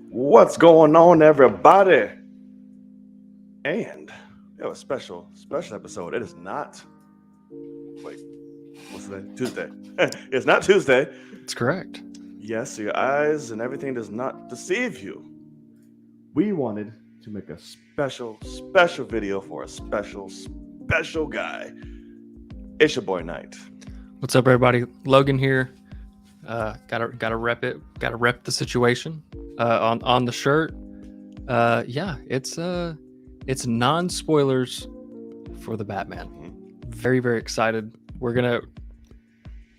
What's going on, everybody? And we have a special episode. It is not. Wait, what's today? Tuesday. It's not Tuesday. It's correct. Yes, your eyes and everything does not deceive you. We wanted to make a special video for a special guy. It's your boy Knight. What's up, everybody? Logan here. Gotta rep it. Gotta rep the situation. On the shirt. Yeah, it's non-spoilers for the Batman. Mm-hmm. Very, very excited.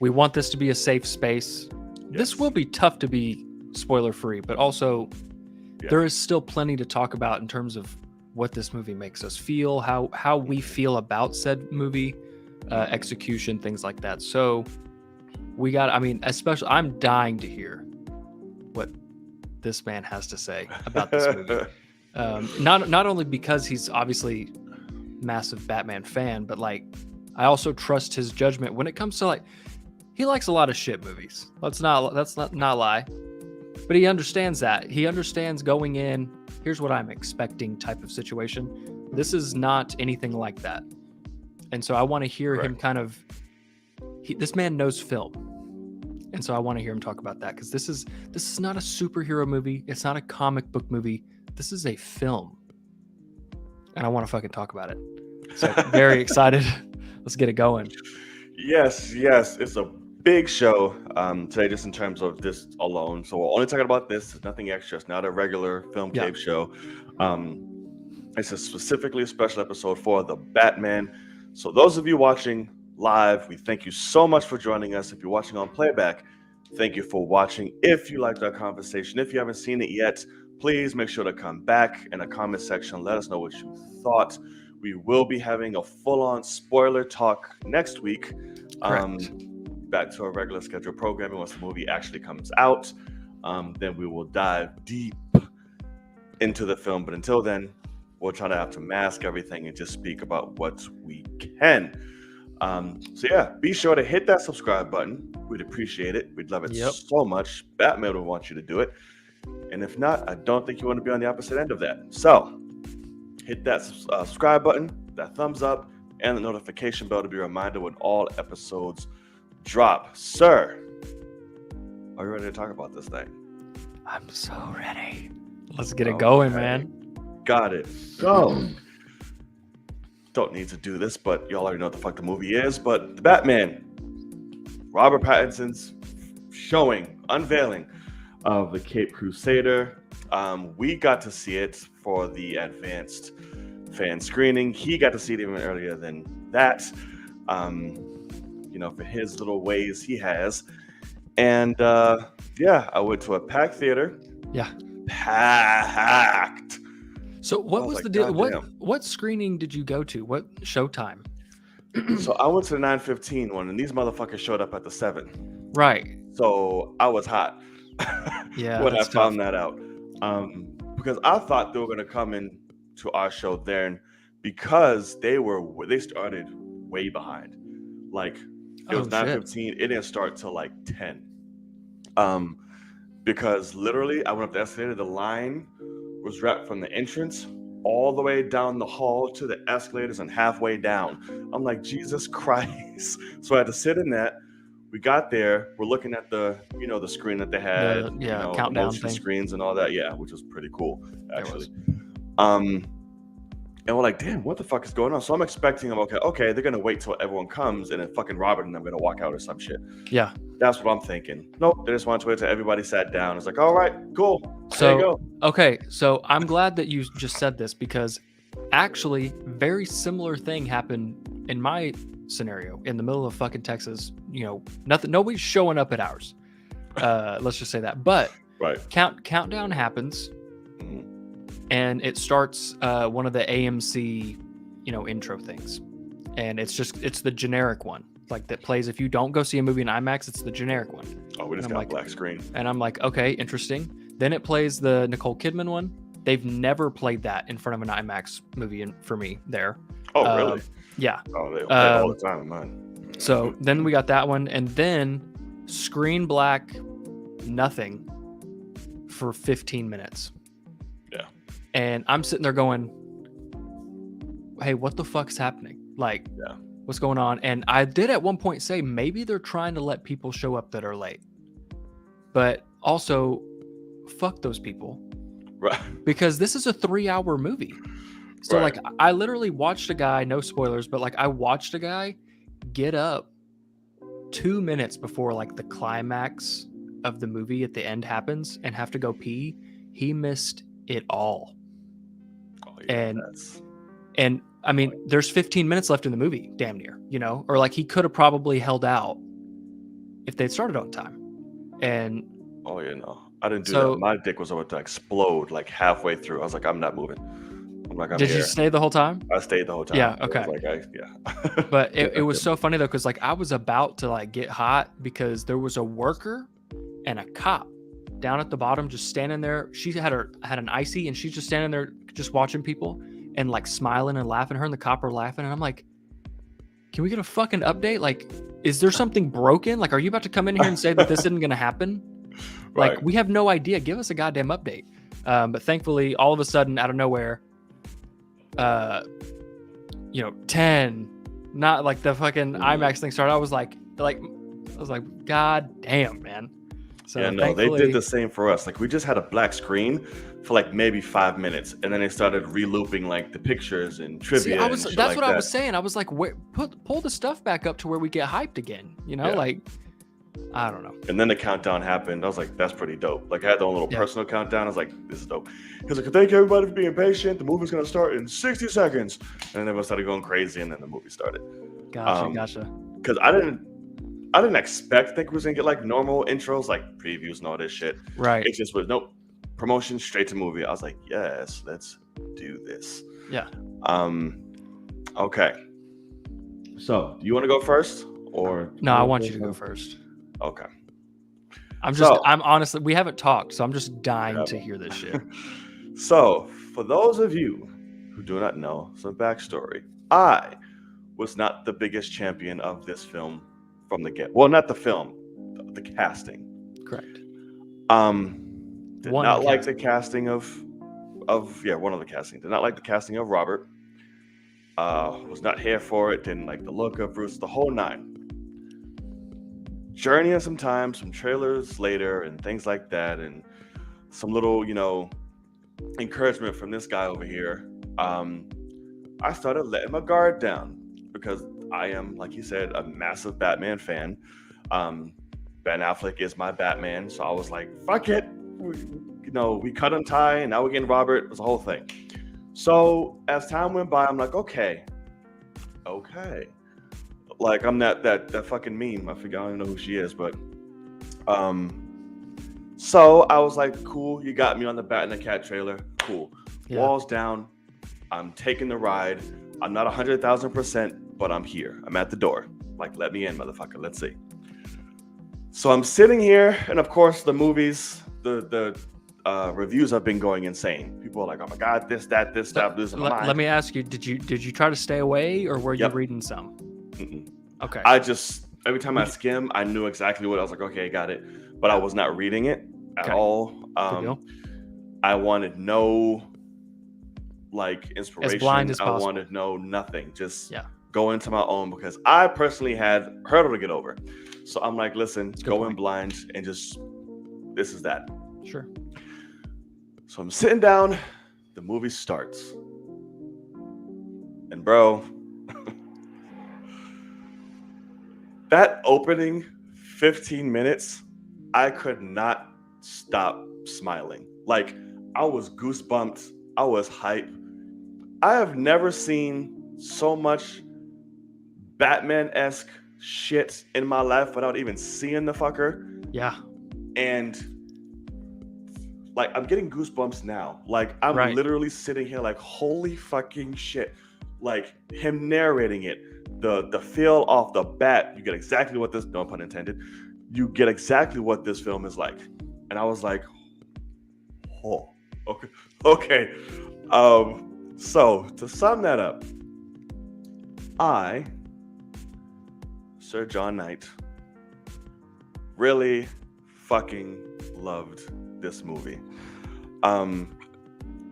We want this to be a safe space. Yes. This will be tough to be spoiler free, but also there is still plenty to talk about in terms of what this movie makes us feel, how we feel about said movie, execution, things like that. So especially I'm dying to hear what this man has to say about this movie. Not only because he's obviously massive Batman fan, but like I also trust his judgment when it comes to he likes a lot of shit movies. Let's not lie. But he understands that. He understands going in, here's what I'm expecting type of situation. This is not anything like that. And so I want to hear him this man knows film. And so I want to hear him talk about that because this is not a superhero movie. It's not a comic book movie. This is a film. And I want to fucking talk about it. So very excited. Let's get it going. Yes. It's a big show today, just in terms of this alone. So we're only talking about this. There's nothing extra. It's not a regular film cave show. It's specifically a special episode for the Batman. So those of you watching live, we thank you so much for joining us. If you're watching on playback, thank you for watching. If you liked our conversation, if you haven't seen it yet, please make sure to come back in the comment section. Let us know what you thought. We will be having a full-on spoiler talk next week. Back to our regular scheduled programming once the movie actually comes out. Then we will dive deep into the film. But until then, we'll try to have to mask everything and just speak about what we can. Be sure to hit that subscribe button. We'd appreciate it. We'd love it so much. Batman would want you to do it. And if not, I don't think you want to be on the opposite end of that. So hit that subscribe button, that thumbs up, and the notification bell to be reminded when all episodes drop. Sir, are you ready to talk about this thing? I'm so ready. Let's get it going, man. Got it. So, don't need to do this, but y'all already know what the fuck the movie is. But the Batman, Robert Pattinson's unveiling of the Caped Crusader. We got to see it for the advanced fan screening. He got to see it even earlier than that. For his little ways he has. And I went to a packed theater. Yeah. Packed. So what was the deal? What screening did you go to? What showtime? So I went to the 9:15 one, and these motherfuckers showed up at the 7. Right. So I was hot. Yeah. when I found that out. Because I thought they were gonna come in to our show then, because they started way behind. Like it was 9:15. It didn't start till like 10. Because literally I went up the escalator. The line was wrapped from the entrance all the way down the hall to the escalators and halfway down. I'm like, Jesus Christ. So I had to sit in that. We got there. We're looking at the screen that they had, countdown motion thing. screens and all that. Yeah, which was pretty cool, actually. And we're like, damn, what the fuck is going on? So I'm expecting them, okay, they're gonna wait till everyone comes and then fucking Robert and I'm gonna walk out or some shit. Yeah. That's what I'm thinking. Nope, they just wanted to wait till everybody sat down. It's like, all right, cool. There you go. Okay, so I'm glad that you just said this because actually very similar thing happened in my scenario in the middle of fucking Texas. Nobody's showing up at ours. Let's just say that. But right. Countdown happens. Mm-hmm. And it starts one of the AMC, intro things. And it's the generic one. like that plays if you don't go see a movie in IMAX. It's the generic one. Oh, we just got a black screen. And I'm like, okay, interesting. Then it plays the Nicole Kidman one. They've never played that in front of an IMAX movie for me there. Oh, really? Yeah. Oh, they play it all the time in mine. So then we got that one, and then screen black, nothing for 15 minutes. Yeah. And I'm sitting there going, hey, what the fuck's happening? Like, what's going on? And I did at one point say maybe they're trying to let people show up that are late. But also, fuck those people. Right. Because this is a 3-hour movie. So like I literally watched a guy, no spoilers, but like I watched a guy get up 2 minutes before like the climax of the movie at the end happens and have to go pee. He missed it all. Oh, yeah, and I mean, there's 15 minutes left in the movie, damn near, you know, or like he could have probably held out if they'd started on time. And oh yeah, no, I didn't do that. My dick was about to explode like halfway through. I was like, I'm not moving. I'm like, did you stay the whole time? I stayed the whole time. Yeah. Okay. But it was so funny though, because like I was about to like get hot because there was a worker and a cop down at the bottom just standing there. She had an icy and she's just standing there just watching people and like smiling and laughing. Her and the cop are laughing, and I'm like, can we get a fucking update? Like, is there something broken? Like, are you about to come in here and say that this isn't going to happen? Like, we have no idea. Give us a goddamn update. But thankfully, all of a sudden, out of nowhere, 10, not like the fucking IMAX thing started. I was like, God damn, man. So yeah, no, they did the same for us. Like, we just had a black screen for like maybe 5 minutes, and then they started re-looping like the pictures and trivia. I was saying. I was like, pull the stuff back up to where we get hyped again. You know, like, I don't know. And then the countdown happened. I was like, that's pretty dope. Like, I had the own little personal countdown. I was like, this is dope. He was like, thank you everybody for being patient. The movie's gonna start in 60 seconds. And then everyone started going crazy, and then the movie started. Gotcha. Because I didn't think we was gonna get like normal intros, like previews and all this shit. Right. It just was nope. Promotion straight to movie. I was like, yes, let's do this. Yeah. Okay. So, do you want to go first, or no? I want you to go first. Okay. I'm honestly, we haven't talked, so I'm just dying to hear this shit. So, for those of you who do not know some backstory, I was not the biggest champion of this film from the get. Well, not the film, the casting. Correct. Did not like the casting of one of the casting. Did not like the casting of Robert. Was not here for it. Didn't like the look of Bruce. The whole nine. Journeying some trailers later, and things like that, and some little, encouragement from this guy over here. I started letting my guard down because I am, like he said, a massive Batman fan. Ben Affleck is my Batman, so I was like, fuck it. We cut and tie, and now we're getting Robert. It was a whole thing. So as time went by, I'm like, okay. Like, I'm that fucking meme. I don't even know who she is, but so I was like, cool, you got me on the Bat and the Cat trailer. Cool. Yeah. Walls down. I'm taking the ride. I'm not 100,000%, but I'm here. I'm at the door. Like, let me in, motherfucker. Let's see. So I'm sitting here, and of course, the movies, the reviews have been going insane. People are like, "Oh my god, this, that, losing my mind." Let me ask you: Did you try to stay away, or were you reading some? Mm-mm. Okay. I just every time I skim, I knew exactly what I was like. Okay, got it, but I was not reading it at all. I wanted no inspiration. As blind as possible. I wanted no nothing. Just go into my own, because I personally had hurdle to get over. So I'm like, listen, go in blind and just this is that. Sure. So I'm sitting down, the movie starts. And bro, that opening 15 minutes, I could not stop smiling. Like, I was goosebumped. I was hype. I have never seen so much Batman-esque shit in my life without even seeing the fucker. Yeah. And I'm getting goosebumps now. Like, I'm literally sitting here like, holy fucking shit. Like, him narrating it, the feel off the bat, you get exactly what this, no pun intended, you get exactly what this film is like. And I was like, oh, okay. So to sum that up, Sir John Knight, really fucking loved this movie.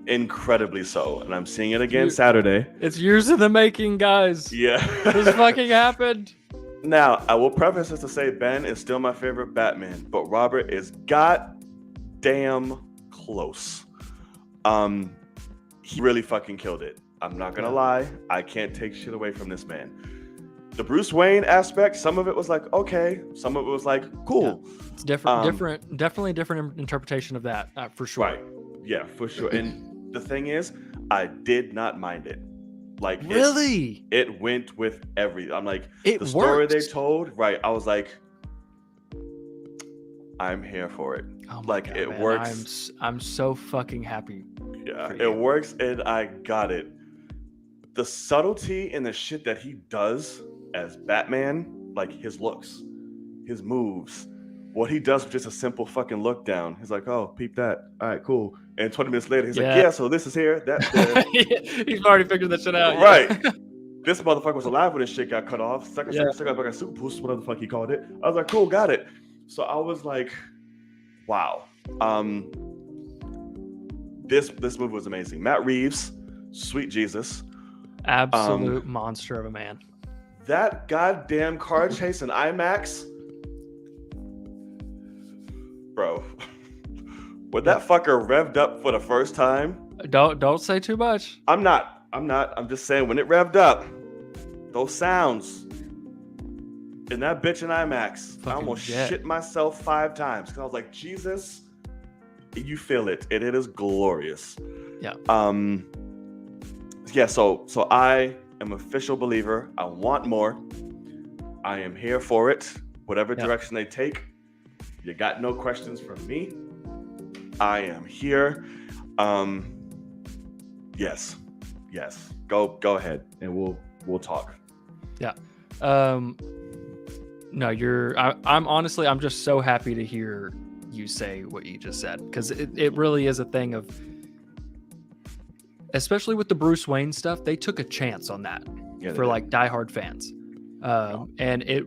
Incredibly so. And I'm seeing it again Saturday. It's years in the making, guys. Yeah. This fucking happened. Now, I will preface this to say Ben is still my favorite Batman, but Robert is goddamn close. He really fucking killed it. I'm not gonna lie. I can't take shit away from this man. The Bruce Wayne aspect, some of it was like, okay. Some of it was like, cool. Yeah. It's different, definitely a different interpretation of that, for sure. Right. Yeah, for sure. And the thing is, I did not mind it. Like, really? It went with everything. I'm like, the story they told, right. I was like, I'm here for it. Oh my like, God, it man. works. I'm so fucking happy. Yeah, it works, and I got it. The subtlety and the shit that he does as Batman, like his looks, his moves, what he does with just a simple fucking look down. He's like, oh, peep that. All right, cool. And 20 minutes later, he's like, yeah, so this is here, that's there. He's already figured that shit out. Right. This motherfucker was alive when his shit got cut off. Second, like a super puss, whatever the fuck he called it. I was like, cool, got it. So I was like, wow. This movie was amazing. Matt Reeves, sweet Jesus. Absolute monster of a man. That goddamn car chase in IMAX, bro. When that fucker revved up for the first time. Don't say too much. I'm not. I'm just saying, when it revved up, those sounds in that bitch in IMAX, fucking I almost shit myself 5 times because I was like, Jesus, you feel it, and it is glorious. Yeah. Yeah. So I am an official believer. I want more. I am here for it. Whatever direction they take, you got no questions from me. I am here. Yes. Go ahead, and we'll talk. Yeah. No, I'm just so happy to hear you say what you just said, because it really is a thing of, especially with the Bruce Wayne stuff, they took a chance on that for like diehard fans. And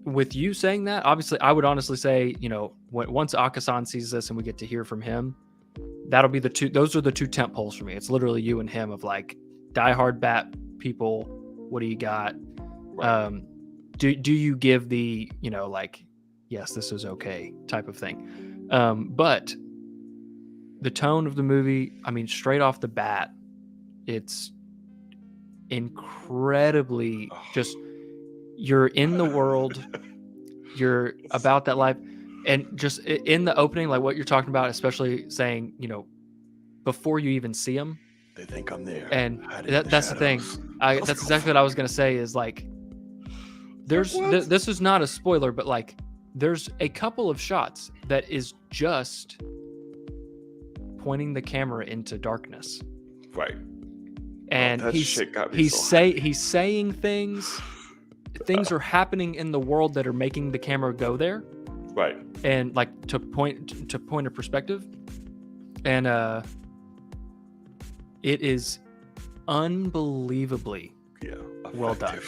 with you saying that, obviously, I would honestly say, once Akasan sees this and we get to hear from him, that'll be those are the 2 tent poles for me. It's literally you and him of like diehard Bat people. What do you got? Right. Do you give the, like, yes, this is okay type of thing. But the tone of the movie, I mean, straight off the bat, it's incredibly just, you're in the world, you're about that life. And just in the opening, like what you're talking about, especially saying, before you even see them, they think I'm there. And that's the thing. That's exactly what I was going to say is like, this is not a spoiler, but like there's a couple of shots that is just pointing the camera into darkness. Right. And he's saying things are happening in the world that are making the camera go there. Right. And like to point of perspective. And it is unbelievably well done.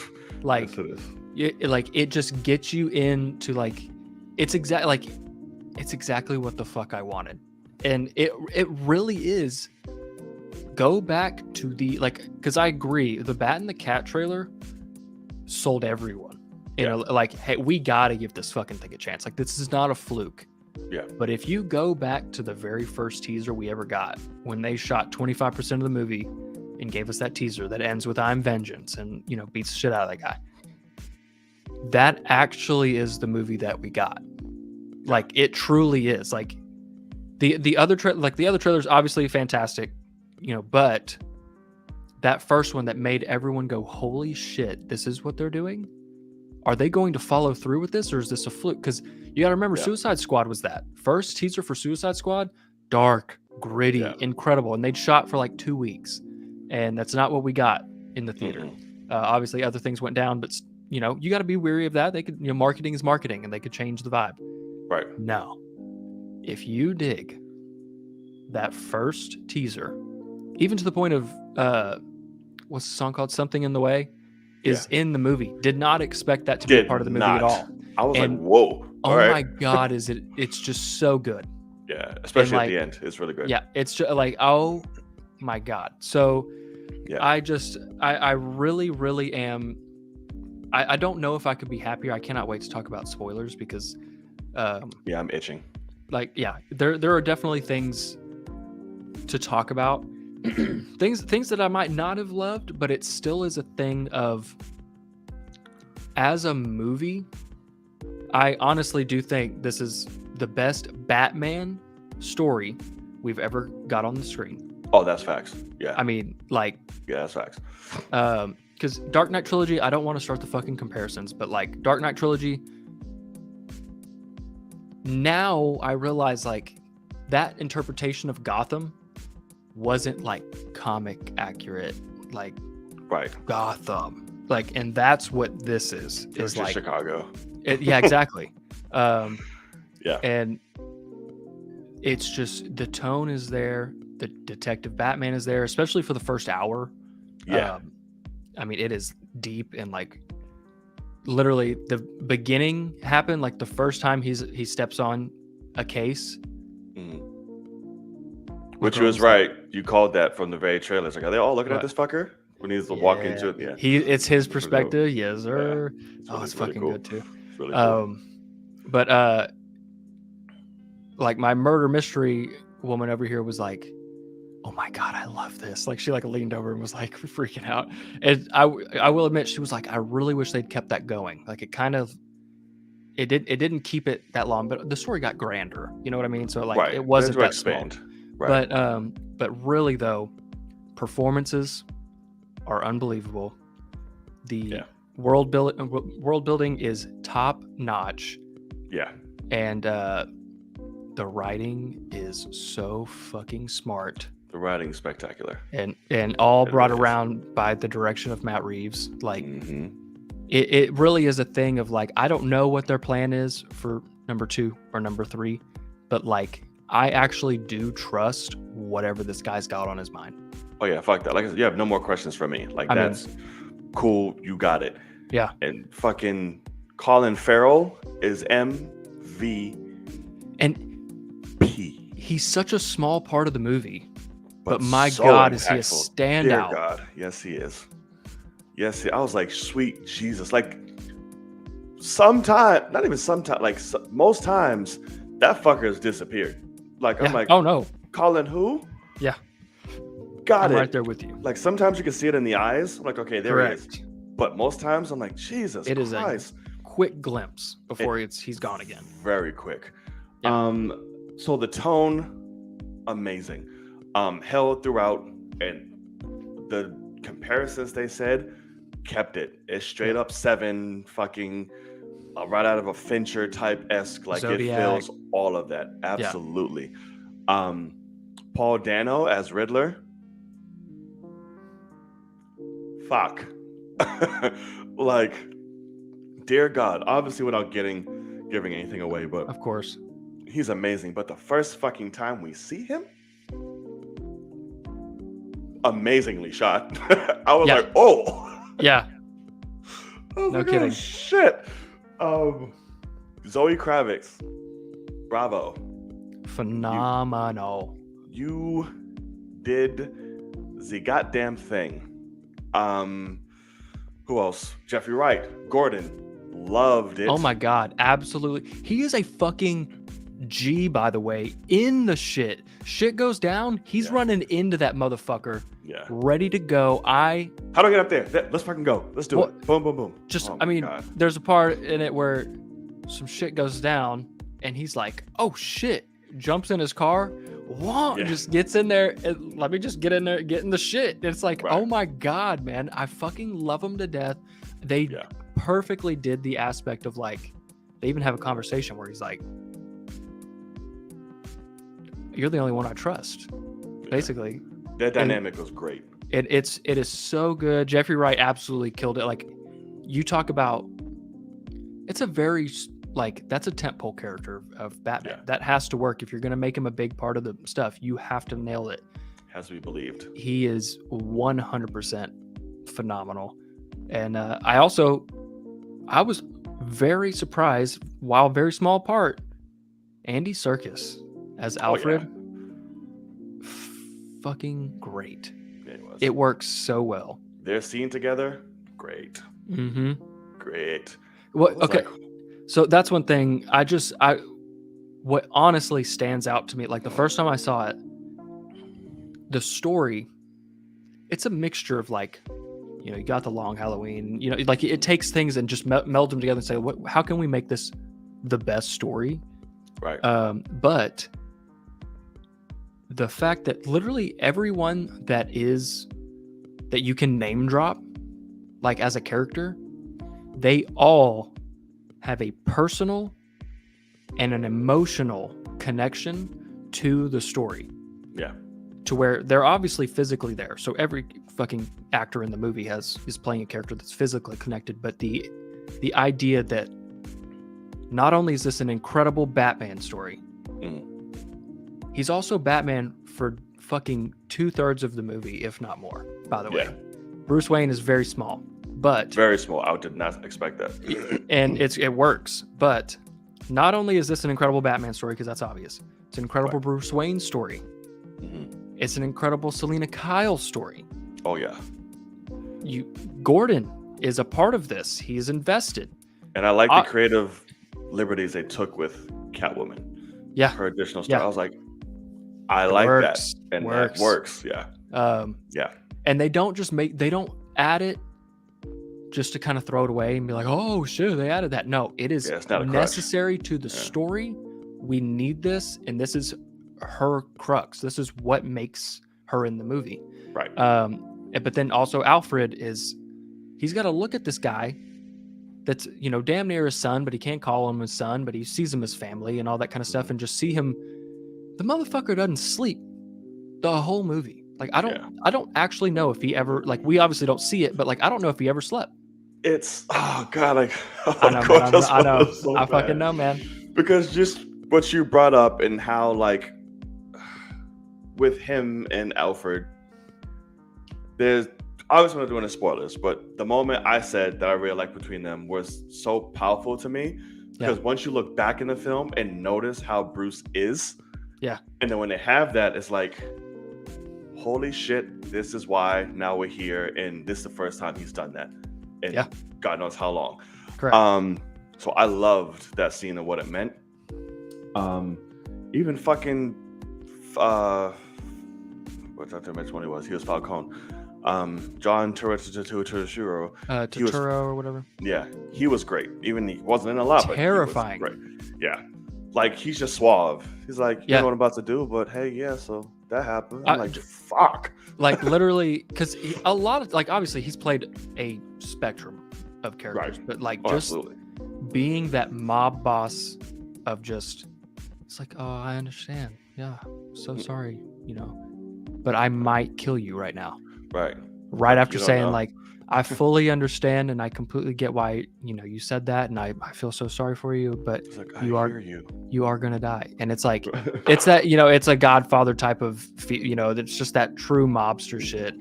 Like, yes, it just gets you into like, it's exactly what the fuck I wanted. And it really is. Go back to the, like, because I agree, the Bat and the Cat trailer sold everyone. Like, hey, we gotta give this fucking thing a chance. Like, this is not a fluke. Yeah. But if you go back to the very first teaser we ever got, when they shot 25% of the movie and gave us that teaser that ends with "I'm vengeance" and beats the shit out of that guy, that actually is the movie that we got. Like, it truly is. Like, the other trailer's obviously fantastic, but that first one that made everyone go, holy shit, this is what they're doing? Are they going to follow through with this, or is this a fluke? Because you got to remember, Suicide Squad was that. First teaser for Suicide Squad, dark, gritty, incredible. And they'd shot for like 2 weeks. And that's not what we got in the theater. Obviously, other things went down, but you got to be wary of that. They could, marketing is marketing, and they could change the vibe. Right. No, if you dig that first teaser, even to the point of what's the song called? Something in the Way is in the movie. Did not expect that to be a part of the movie at all. I was like, whoa. Oh my God, it's just so good. Yeah, especially at the end. It's really good. Yeah, it's just like, oh my God. So I really, really am. I don't know if I could be happier. I cannot wait to talk about spoilers because I'm itching. Like, there are definitely things to talk about. things that I might not have loved, but it still is a thing of, as a movie, I honestly do think this is the best Batman story we've ever got on the screen. Oh, that's facts. Yeah. I mean, like, yeah, that's facts. Because Dark Knight Trilogy, I don't want to start the fucking comparisons, but like Dark Knight Trilogy, now I realize like that interpretation of Gotham wasn't like comic accurate, like Gotham, like, and that's what this is like Chicago. Yeah, exactly. Yeah, and it's just, the tone is there, the Detective Batman is there, especially for the first hour. Yeah. I mean, it is deep, and like literally the beginning happened like the first time he steps on a case. Which was right. You called that from the very trailer. It's like, are they all looking at this fucker when he's walking into it? Yeah. It's his perspective. Yes, sir. Yeah. It's really fucking cool. Good too. It's really cool. But like my murder mystery woman over here was like, oh my God, I love this. Like, she like leaned over and was like freaking out. And I will admit, she was like, I really wish they'd kept that going. Like, it didn't keep it that long, but the story got grander. You know what I mean? So like, it wasn't that small. Right. But really though, performances are unbelievable. The world building is top notch. Yeah. And the writing is so fucking smart. The writing is spectacular. And all brought around by the direction of Matt Reeves. Like, it really is a thing of like, I don't know what their plan is for number 2 or number 3, but like, I actually do trust whatever this guy's got on his mind. Oh yeah, fuck that. Like, you have no more questions for me. Like, that's cool. You got it. Yeah. And fucking Colin Farrell is MVP. And he's such a small part of the movie, but my so God, impactful. is he a standout? Dear God, yes he is. Yes, I was like, sweet Jesus. Like, sometimes, not even sometimes, like most times, that fucker has disappeared. Like, I'm like, oh no, Colin who? Yeah, I'm right there with you. Like, sometimes you can see it in the eyes. I'm like, okay, there he is. But most times, I'm like, Jesus Christ. Is a quick glimpse before he's gone again. Very quick. Yeah. So the tone, amazing. Held throughout, and the comparisons they said kept it. It's straight up 7 fucking right out of a Fincher type esque. Like, Zodiac. It feels all of that. Absolutely. Yeah. Paul Dano as Riddler. Fuck. Like, dear God. Obviously, without giving anything away, but of course, he's amazing. But the first fucking time we see him, amazingly shot. I was like, oh. Yeah. Oh no kidding. God, shit. Zoe Kravitz. Bravo. Phenomenal. You did the goddamn thing. Who else? Jeffrey Wright. Gordon. Loved it. Oh my God. Absolutely. He is a fucking G, by the way, in the shit. Shit goes down. He's running into that motherfucker. Yeah. Ready to go. How do I get up there? Let's fucking go. Let's do it. Boom, boom, boom. Just, God. There's a part in it where some shit goes down and he's like, oh shit. Jumps in his car. Just gets in there. And let me just get in there, get in the shit. It's like, oh my God, man. I fucking love him to death. They perfectly did the aspect of like, they even have a conversation where he's like, you're the only one I trust. Basically. That dynamic was great. It is so good. Jeffrey Wright absolutely killed it. Like, you talk about, it's a very, like, that's a tentpole character of Batman. Yeah. That has to work. If you're going to make him a big part of the stuff, you have to nail it. Has to be believed. He is 100% phenomenal. And I was very surprised, while very small part, Andy Serkis as Alfred. Fucking great. Yeah, it was. It works so well. Their scene together, great. Mm-hmm. Great. Well, okay. So that's one thing. What honestly stands out to me, like the first time I saw it, the story, it's a mixture of, like, you know, you got the Long Halloween, you know, like it takes things and just meld them together and say, how can we make this the best story? Right. But the fact that literally everyone that you can name drop, like as a character, they all have a personal and an emotional connection to the story. Yeah. To where they're obviously physically there. So every fucking actor in the movie is playing a character that's physically connected. But the idea that not only is this an incredible Batman story, he's also Batman for fucking 2/3 of the movie, if not more, by the way. Bruce Wayne is very small, but very small. I did not expect that. And it works. But not only is this an incredible Batman story, because that's obvious, it's an incredible Bruce Wayne story. It's an incredible Selena Kyle story. Oh yeah. Gordon is a part of this. He's invested. And I like the creative liberties they took with Catwoman. Yeah. Her additional stuff. Yeah. I was like, I like that. And works. that works. Yeah. Yeah. And they don't add it just to kind of throw it away and be like, oh shit, they added that. No, it is necessary to the story. We need this, and this is her crux. This is what makes her in the movie. Right. But then also Alfred he's got to look at this guy that's, you know, damn near his son, but he can't call him his son, but he sees him as family and all that kind of stuff, and just see him. The motherfucker doesn't sleep the whole movie. Like, I don't actually know if he ever, like, we obviously don't see it, but like, I don't know if he ever slept. It's, oh God, like, I know. I fucking know, man. Because just what you brought up and how, like, with him and Alfred, there's obviously not doing the spoilers, but the moment I said that I really liked between them was so powerful to me, because once you look back in the film and notice how Bruce is, and then when they have that, it's like, holy shit, this is why now we're here, and this is the first time he's done that, and God knows how long. Correct. So I loved that scene and what it meant. Even fucking what I mentioned when he was Falcone. John Turturro. Turturro or whatever. Yeah, he was great. Even he wasn't in a lot, terrifying. But he was great. Yeah, like, he's just suave. He's like, you know what I'm about to do, but hey, so that happened. I'm like, fuck. Like, literally, because a lot of, like, obviously he's played a spectrum of characters, but like being that mob boss of just, it's like, oh, I understand. Yeah, so sorry, you know, but I might kill you right now. Right after saying, like, I fully understand and I completely get why, you know, you said that, and I feel so sorry for you, but like, you are gonna die. And it's like, it's that, you know, it's a Godfather type of, you know, it's just that true mobster shit.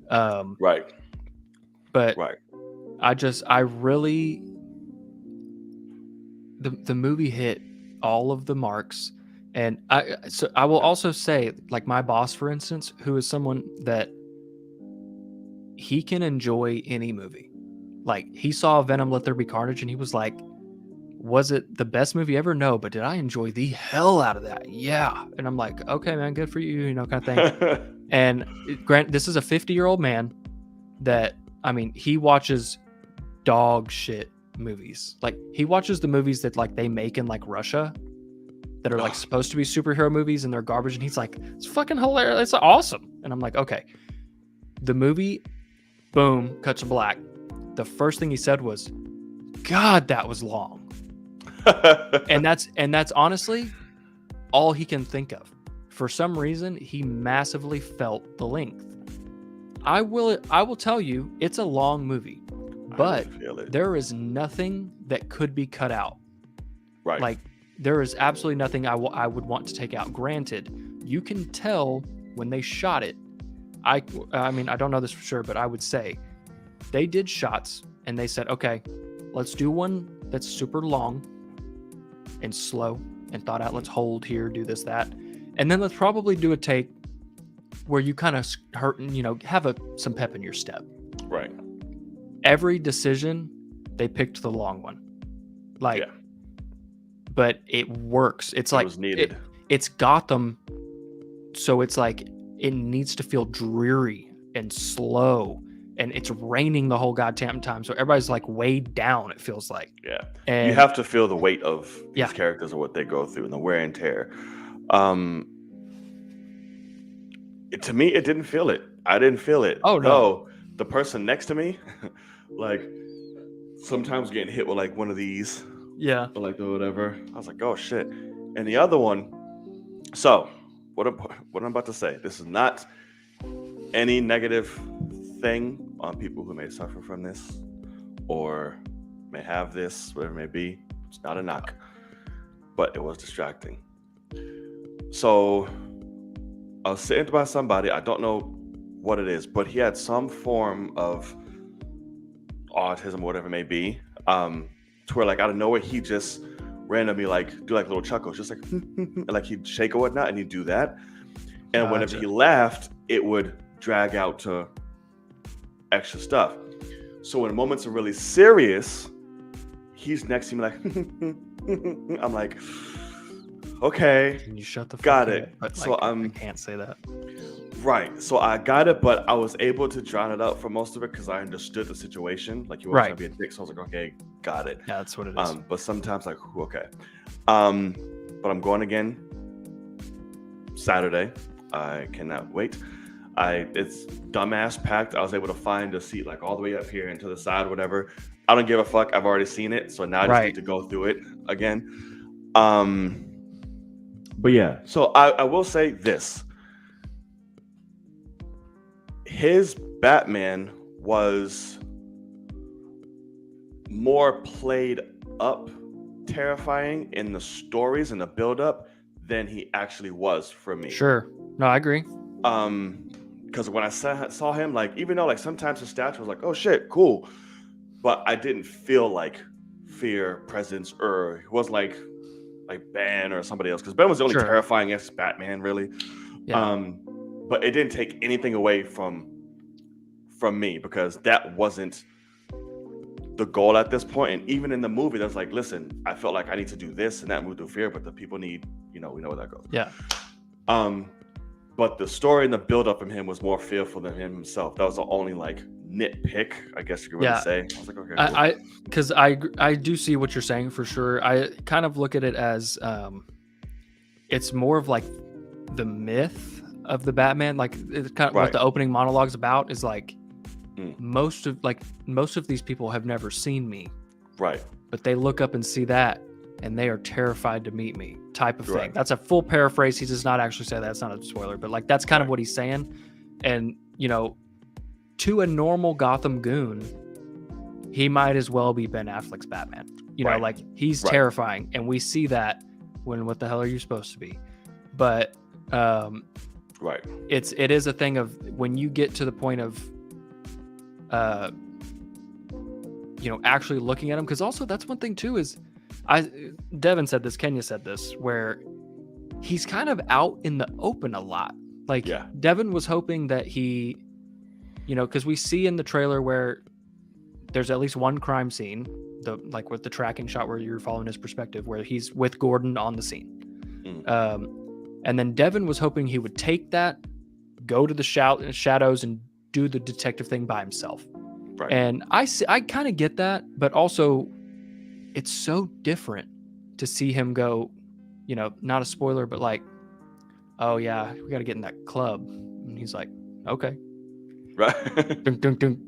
But I really, the movie hit all of the marks. And I will also say, like, my boss, for instance, who is someone that he can enjoy any movie. Like, he saw Venom Let There Be Carnage and he was like, was it the best movie ever? No, but did I enjoy the hell out of that? Yeah. And I'm like, okay, man, good for you, you know, kind of thing. And Grant, this is a 50-year-old man that, I mean, he watches dog shit movies. Like, he watches the movies that, like, they make in, like, Russia that are, like, supposed to be superhero movies, and they're garbage. And he's like, it's fucking hilarious. It's awesome. And I'm like, okay. The movie, boom, cuts to black. The first thing he said was, God, that was long. and that's honestly all he can think of. For some reason, he massively felt the length. I will tell you, it's a long movie, but didn't feel it. there is nothing that could be cut out. Right. Like, there is absolutely nothing I would want to take out. Granted, you can tell when they shot it. I mean, I don't know this for sure, but I would say they did shots and they said, okay, let's do one that's super long and slow and thought out. Let's hold here, do this, that. And then let's probably do a take where you kind of hurt, have some pep in your step. Right. Every decision, they picked the long one. Like, Yeah. But it works. It's like, it was needed. It's Gotham. So it's like, it needs to feel dreary and slow, and it's raining the whole goddamn time. So everybody's like weighed down, it feels like. Yeah. And you have to feel the weight of these characters and what they go through and the wear and tear. To me, it didn't feel it. I didn't feel it. Oh, no. No, the person next to me, like, sometimes getting hit with like one of these. Yeah. Or like the whatever. I was like, oh shit. And the other one. So what I'm about to say, this is not any negative thing on people who may suffer from this or may have this, whatever it may be. It's not a knock, but it was distracting. So I was sitting by somebody, I don't know what it is, but he had some form of autism, whatever it may be, to where like out of nowhere he just randomly like do like little chuckles, just like and like he'd shake or whatnot, and he'd do that. And whenever he laughed, it would drag out to extra stuff. So when moments are really serious, he's next to me like I'm like, okay, Can you shut the fuck got up? it. But, So I can't say that. right. So I got it, but I was able to drown it out for most of it because I understood the situation. Like you were trying to be a dick, so I was like, okay, got it. Yeah, that's what it is. But sometimes like, okay. But I'm going again Saturday. I cannot wait. It's dumbass packed. I was able to find a seat like all the way up here and to the side, whatever. I don't give a fuck. I've already seen it, so now I just need to go through it again. But yeah, so I will say this. His Batman was more played up terrifying in the stories and the build-up than he actually was for me. Sure. No, I agree. Because when I saw him, like, even though like sometimes his statue was like, oh shit, cool, but I didn't feel like fear, presence, or it wasn't like Ben or somebody else, because Ben was the only terrifying as Batman, really. Yeah. But it didn't take anything away from me, because that wasn't the goal at this point. And even in the movie, that's like, listen, I felt like I need to do this and that move through fear, but the people need, we know where that goes. Yeah. But the story and the build up from him was more fearful than him himself. That was the only like nitpick, I guess you could really say. I was like, okay, cool. Because I do see what you're saying for sure. I kind of look at it as it's more of like the myth of the Batman. Like it's kind of what the opening monologue's about is like most of these people have never seen me, right? But they look up and see that, and they are terrified to meet me, type of thing. That's a full paraphrase. He does not actually say that. It's not a spoiler, but like that's kind of what he's saying. And to a normal Gotham goon, he might as well be Ben Affleck's Batman. You know, like he's terrifying, and we see that when "What the hell are you supposed to be?" But it is a thing of when you get to the point of actually looking at him, because also that's one thing too is Devin said this, Kenya said this, where he's kind of out in the open a lot. Like Devin was hoping that he, because we see in the trailer where there's at least one crime scene, with the tracking shot where you're following his perspective, where he's with Gordon on the scene. And then Devin was hoping he would take that, go to the shadows and do the detective thing by himself. And I kind of get that, but also it's so different to see him go, not a spoiler, but like, oh yeah, we got to get in that club. And he's like, okay. Right. Dun, dun, dun.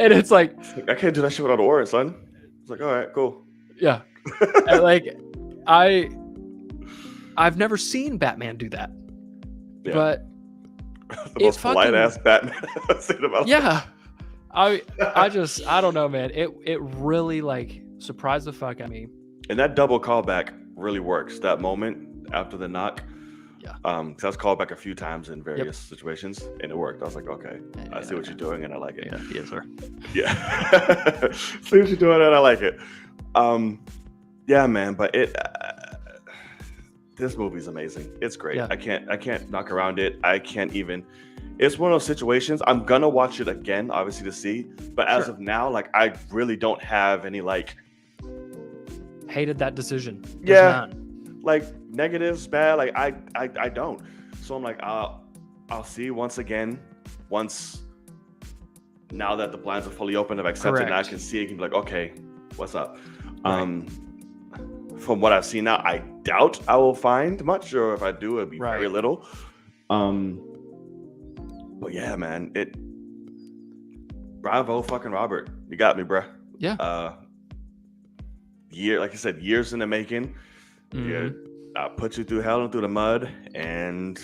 And it's like, I can't do that shit without an aura, son. It's like, all right, cool. Yeah. Like, I've never seen Batman do that. Yeah. But The most polite ass Batman I've seen about yeah. I don't know, man. It really like surprised the fuck out of me. And that double callback really works. That moment after the knock. Yeah. Because I was called back a few times in various situations, and it worked. I was like, okay, I see what you're doing, and I like it. Yeah, yes, sir. Yeah. See what you're doing, and I like it. Yeah, man. But this movie's amazing. It's great. Yeah. I can't knock around it. I can't even. It's one of those situations. I'm gonna watch it again, obviously, to see. But as of now, like, I really don't have any like. Hated that decision. There's none. Like negatives, bad. Like I don't. So I'm like, I'll see once now that the blinds are fully open, I've accepted. Correct. Now I can see it and be like, okay, what's up? Right. From what I've seen now, I doubt I will find much, or if I do, it'll be very little. But yeah, man, bravo fucking Robert. You got me, bruh. Yeah. Like I said, years in the making. Yeah, I put you through hell and through the mud, and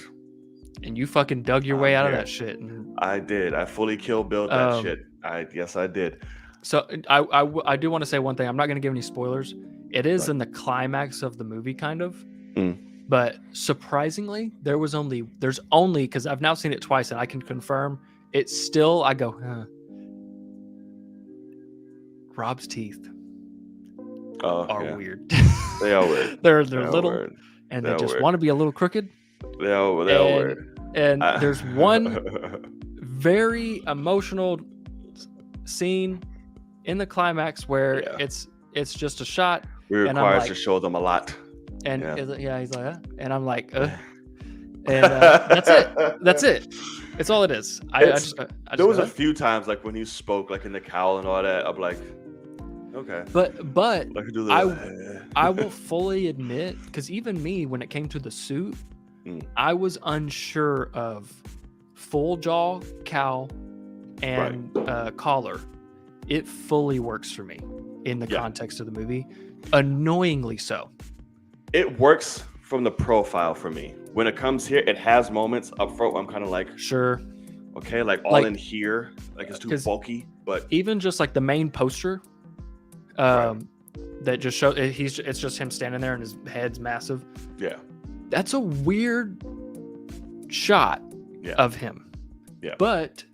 you fucking dug your way out of that shit. I did. I fully Kill Billed that shit. Yes, I did. So I do want to say one thing. I'm not going to give any spoilers. It is in the climax of the movie, kind of. But surprisingly, there's only because I've now seen it twice, and I can confirm it's still. I go, Rob's teeth are weird. They are weird. they're little, weird. And they just want to be a little crooked. They are weird. And there's one very emotional scene in the climax where it's just a shot. We require to show them a lot. And he's like, and I'm like, and that's it. That's it. It's all it is. There was a few times like when he spoke like in the cowl and all that. I'm like, okay. But I will fully admit, because even me, when it came to the suit, I was unsure of full jaw cowl and collar. It fully works for me in the context of the movie. Annoyingly so. It works from the profile for me. When it comes here, it has moments up front where I'm kind of like, sure, okay, like all in here, like it's too bulky. But even just like the main poster, that just shows it's just him standing there and his head's massive. Yeah, that's a weird shot of him. Yeah, but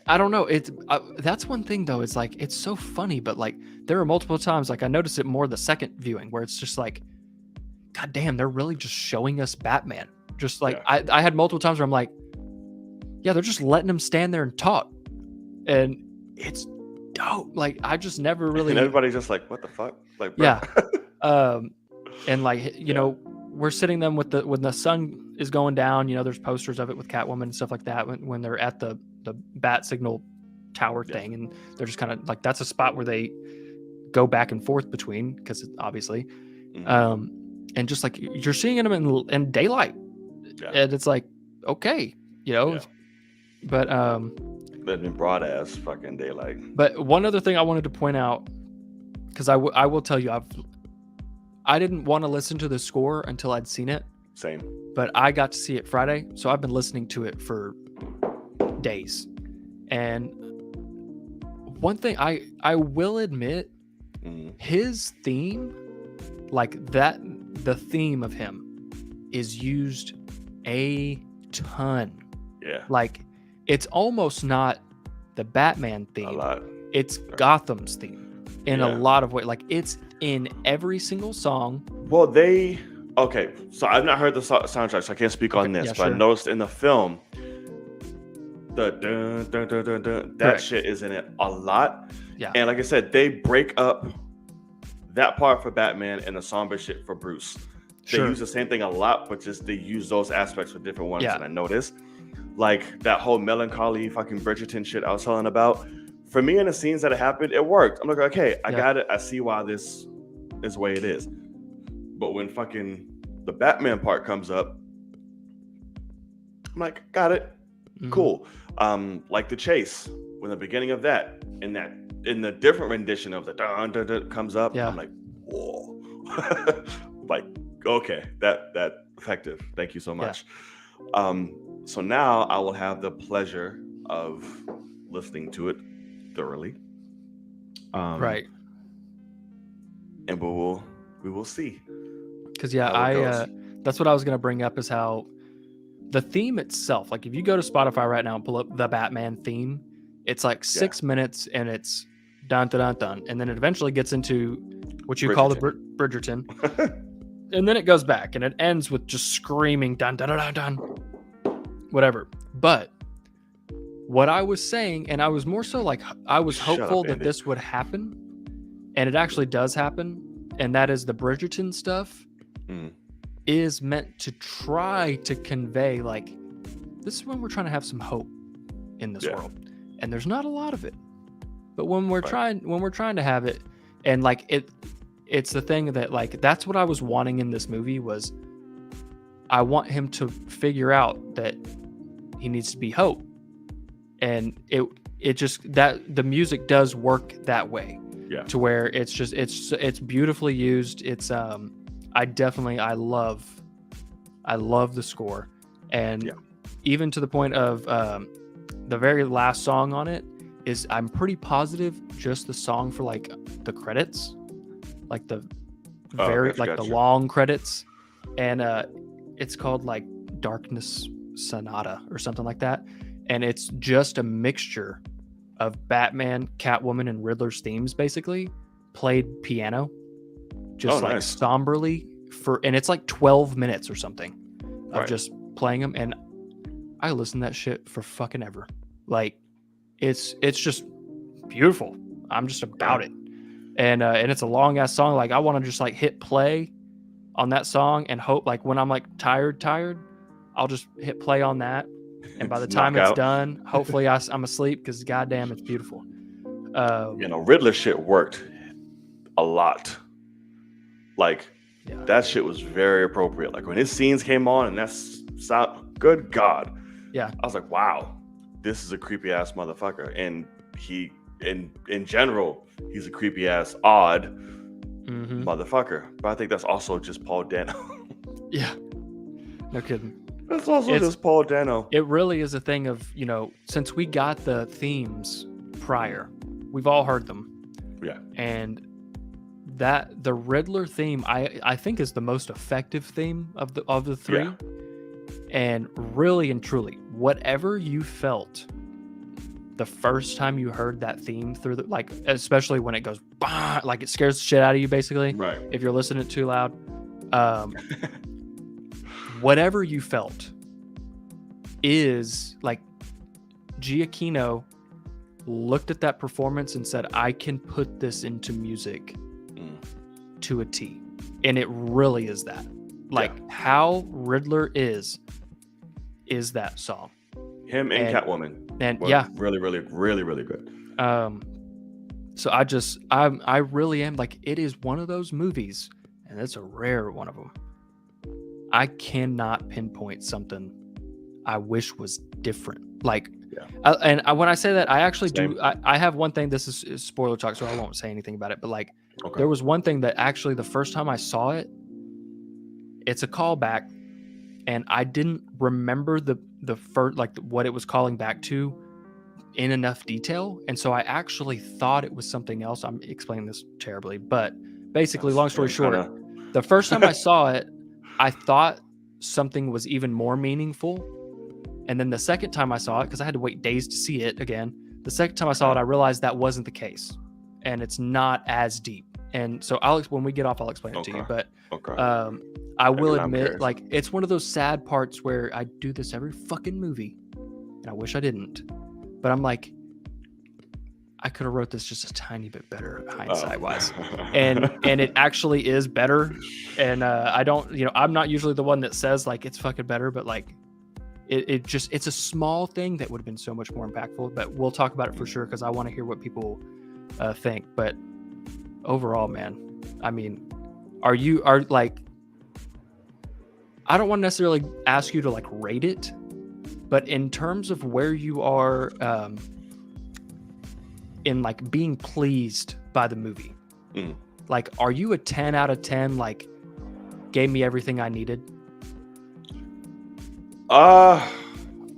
I don't know. It's that's one thing though. It's like it's so funny, but like there are multiple times like I noticed it more the second viewing where it's just like, God damn, they're really just showing us Batman. Just like I had multiple times where I'm like, yeah, they're just letting him stand there and talk, and it's dope. Like I just never really. And everybody's just like, what the fuck? Like, bro. Yeah. And like you know, we're sitting them when the sun is going down. You know, there's posters of it with Catwoman and stuff like that when they're at the bat signal tower thing, and they're just kind of like that's a spot where they go back and forth between because obviously, and just like you're seeing them in daylight, and it's like okay, you know, but But in broad ass fucking daylight. But one other thing I wanted to point out, because I will tell you, I didn't want to listen to the score until I'd seen it. Same. But I got to see it Friday, so I've been listening to it for days. And one thing I will admit, his theme, like that, the theme of him is used a ton. Yeah. Like it's almost not the Batman theme. A lot. It's Gotham's theme in a lot of ways. Like it's in every single song. Well, okay. So I've not heard the soundtrack, so I can't speak on this. But I noticed in the film, the dun, dun, dun, dun, dun, that shit is in it a lot. Yeah. And like I said, they break up that part for Batman and the somber shit for Bruce. They use the same thing a lot, but just they use those aspects for different ones. And I noticed, like that whole melancholy fucking Bridgerton shit I was telling about. For me, in the scenes that it happened, it worked. I'm like, okay, I got it. I see why this is the way it is. But when fucking the Batman part comes up, I'm like, got it. Cool. Like the chase, when the beginning of that, in the different rendition of the dun, dun, dun, comes up, I'm like, whoa. Like, okay, that effective. Thank you so much. So now I will have the pleasure of listening to it thoroughly. Right. And we will see. Because how it goes. that's what I was gonna bring up, is how the theme itself, like if you go to Spotify right now and pull up the Batman theme, it's like 6 minutes and it's dun dun dun dun, and then it eventually gets into what you call the Bridgerton, and then it goes back and it ends with just screaming dun dun dun dun dun, whatever. But what I was saying, and I was more so like I was hopeful that this would happen, and it actually does happen, and that is the Bridgerton stuff is meant to try to convey like this is when we're trying to have some hope in this world, and there's not a lot of it, but when we're trying to have it, and like it's the thing that like that's what I was wanting in this movie, was I want him to figure out that he needs to be hope, and it just that the music does work that way, to where it's just it's beautifully used. It's I love the score, and even to the point of the very last song on it is, I'm pretty positive, just the song for like the credits, like the the long credits, and it's called like Darkness Sonata or something like that, and it's just a mixture of Batman, Catwoman, and Riddler's themes, basically played piano, just like somberly and it's like 12 minutes or something of just playing them, and I listen to that shit for fucking ever. Like it's just beautiful. I'm just about it, and it's a long ass song. Like I want to just like hit play on that song and hope like when I'm like tired, I'll just hit play on that, and by the time it's done, hopefully I'm asleep, because goddamn, it's beautiful. Riddler shit worked a lot. Like that shit was very appropriate. Like when his scenes came on and that's good God. Yeah. I was like, wow, this is a creepy ass motherfucker. And he in general, he's a creepy ass odd motherfucker. But I think that's also just Paul Dano. Yeah. No kidding. That's also just Paul Dano. It really is a thing of, since we got the themes prior, we've all heard them. Yeah. And that the Riddler theme, I think, is the most effective theme of the three. Yeah. And really and truly, whatever you felt the first time you heard that theme through like especially when it goes bah, like it scares the shit out of you, basically. Right. If you're listening too loud. Whatever you felt is like Giacchino looked at that performance and said, I can put this into music to a T. And it really is that. Like how Riddler is that song. Him and Catwoman. And really, really, really, really good. So I really am like, it is one of those movies, and it's a rare one of them. I cannot pinpoint something I wish was different. Like, when I say that, I actually do. I have one thing. This is spoiler talk, so I won't say anything about it. But like, there was one thing that actually the first time I saw it, it's a callback, and I didn't remember the first like what it was calling back to in enough detail, and so I actually thought it was something else. I'm explaining this terribly, but basically, long story short, the first time I saw it, I thought something was even more meaningful. And then the second time I saw it, because I had to wait days to see it again, the second time I saw it, I realized that wasn't the case. And it's not as deep. And so when we get off, I'll explain it to you. But I will admit, like, it's one of those sad parts where I do this every fucking movie. And I wish I didn't. But I'm like, I could have wrote this just a tiny bit better hindsight-wise. And it actually is better. And I don't, I'm not usually the one that says, like, it's fucking better. But, like, it's a small thing that would have been so much more impactful. But we'll talk about it for sure, because I want to hear what people think. But overall, man, I mean, are like, I don't want to necessarily ask you to, like, rate it. But in terms of where you are in, like, being pleased by the movie, like, are you a 10 out of 10, like, gave me everything I needed?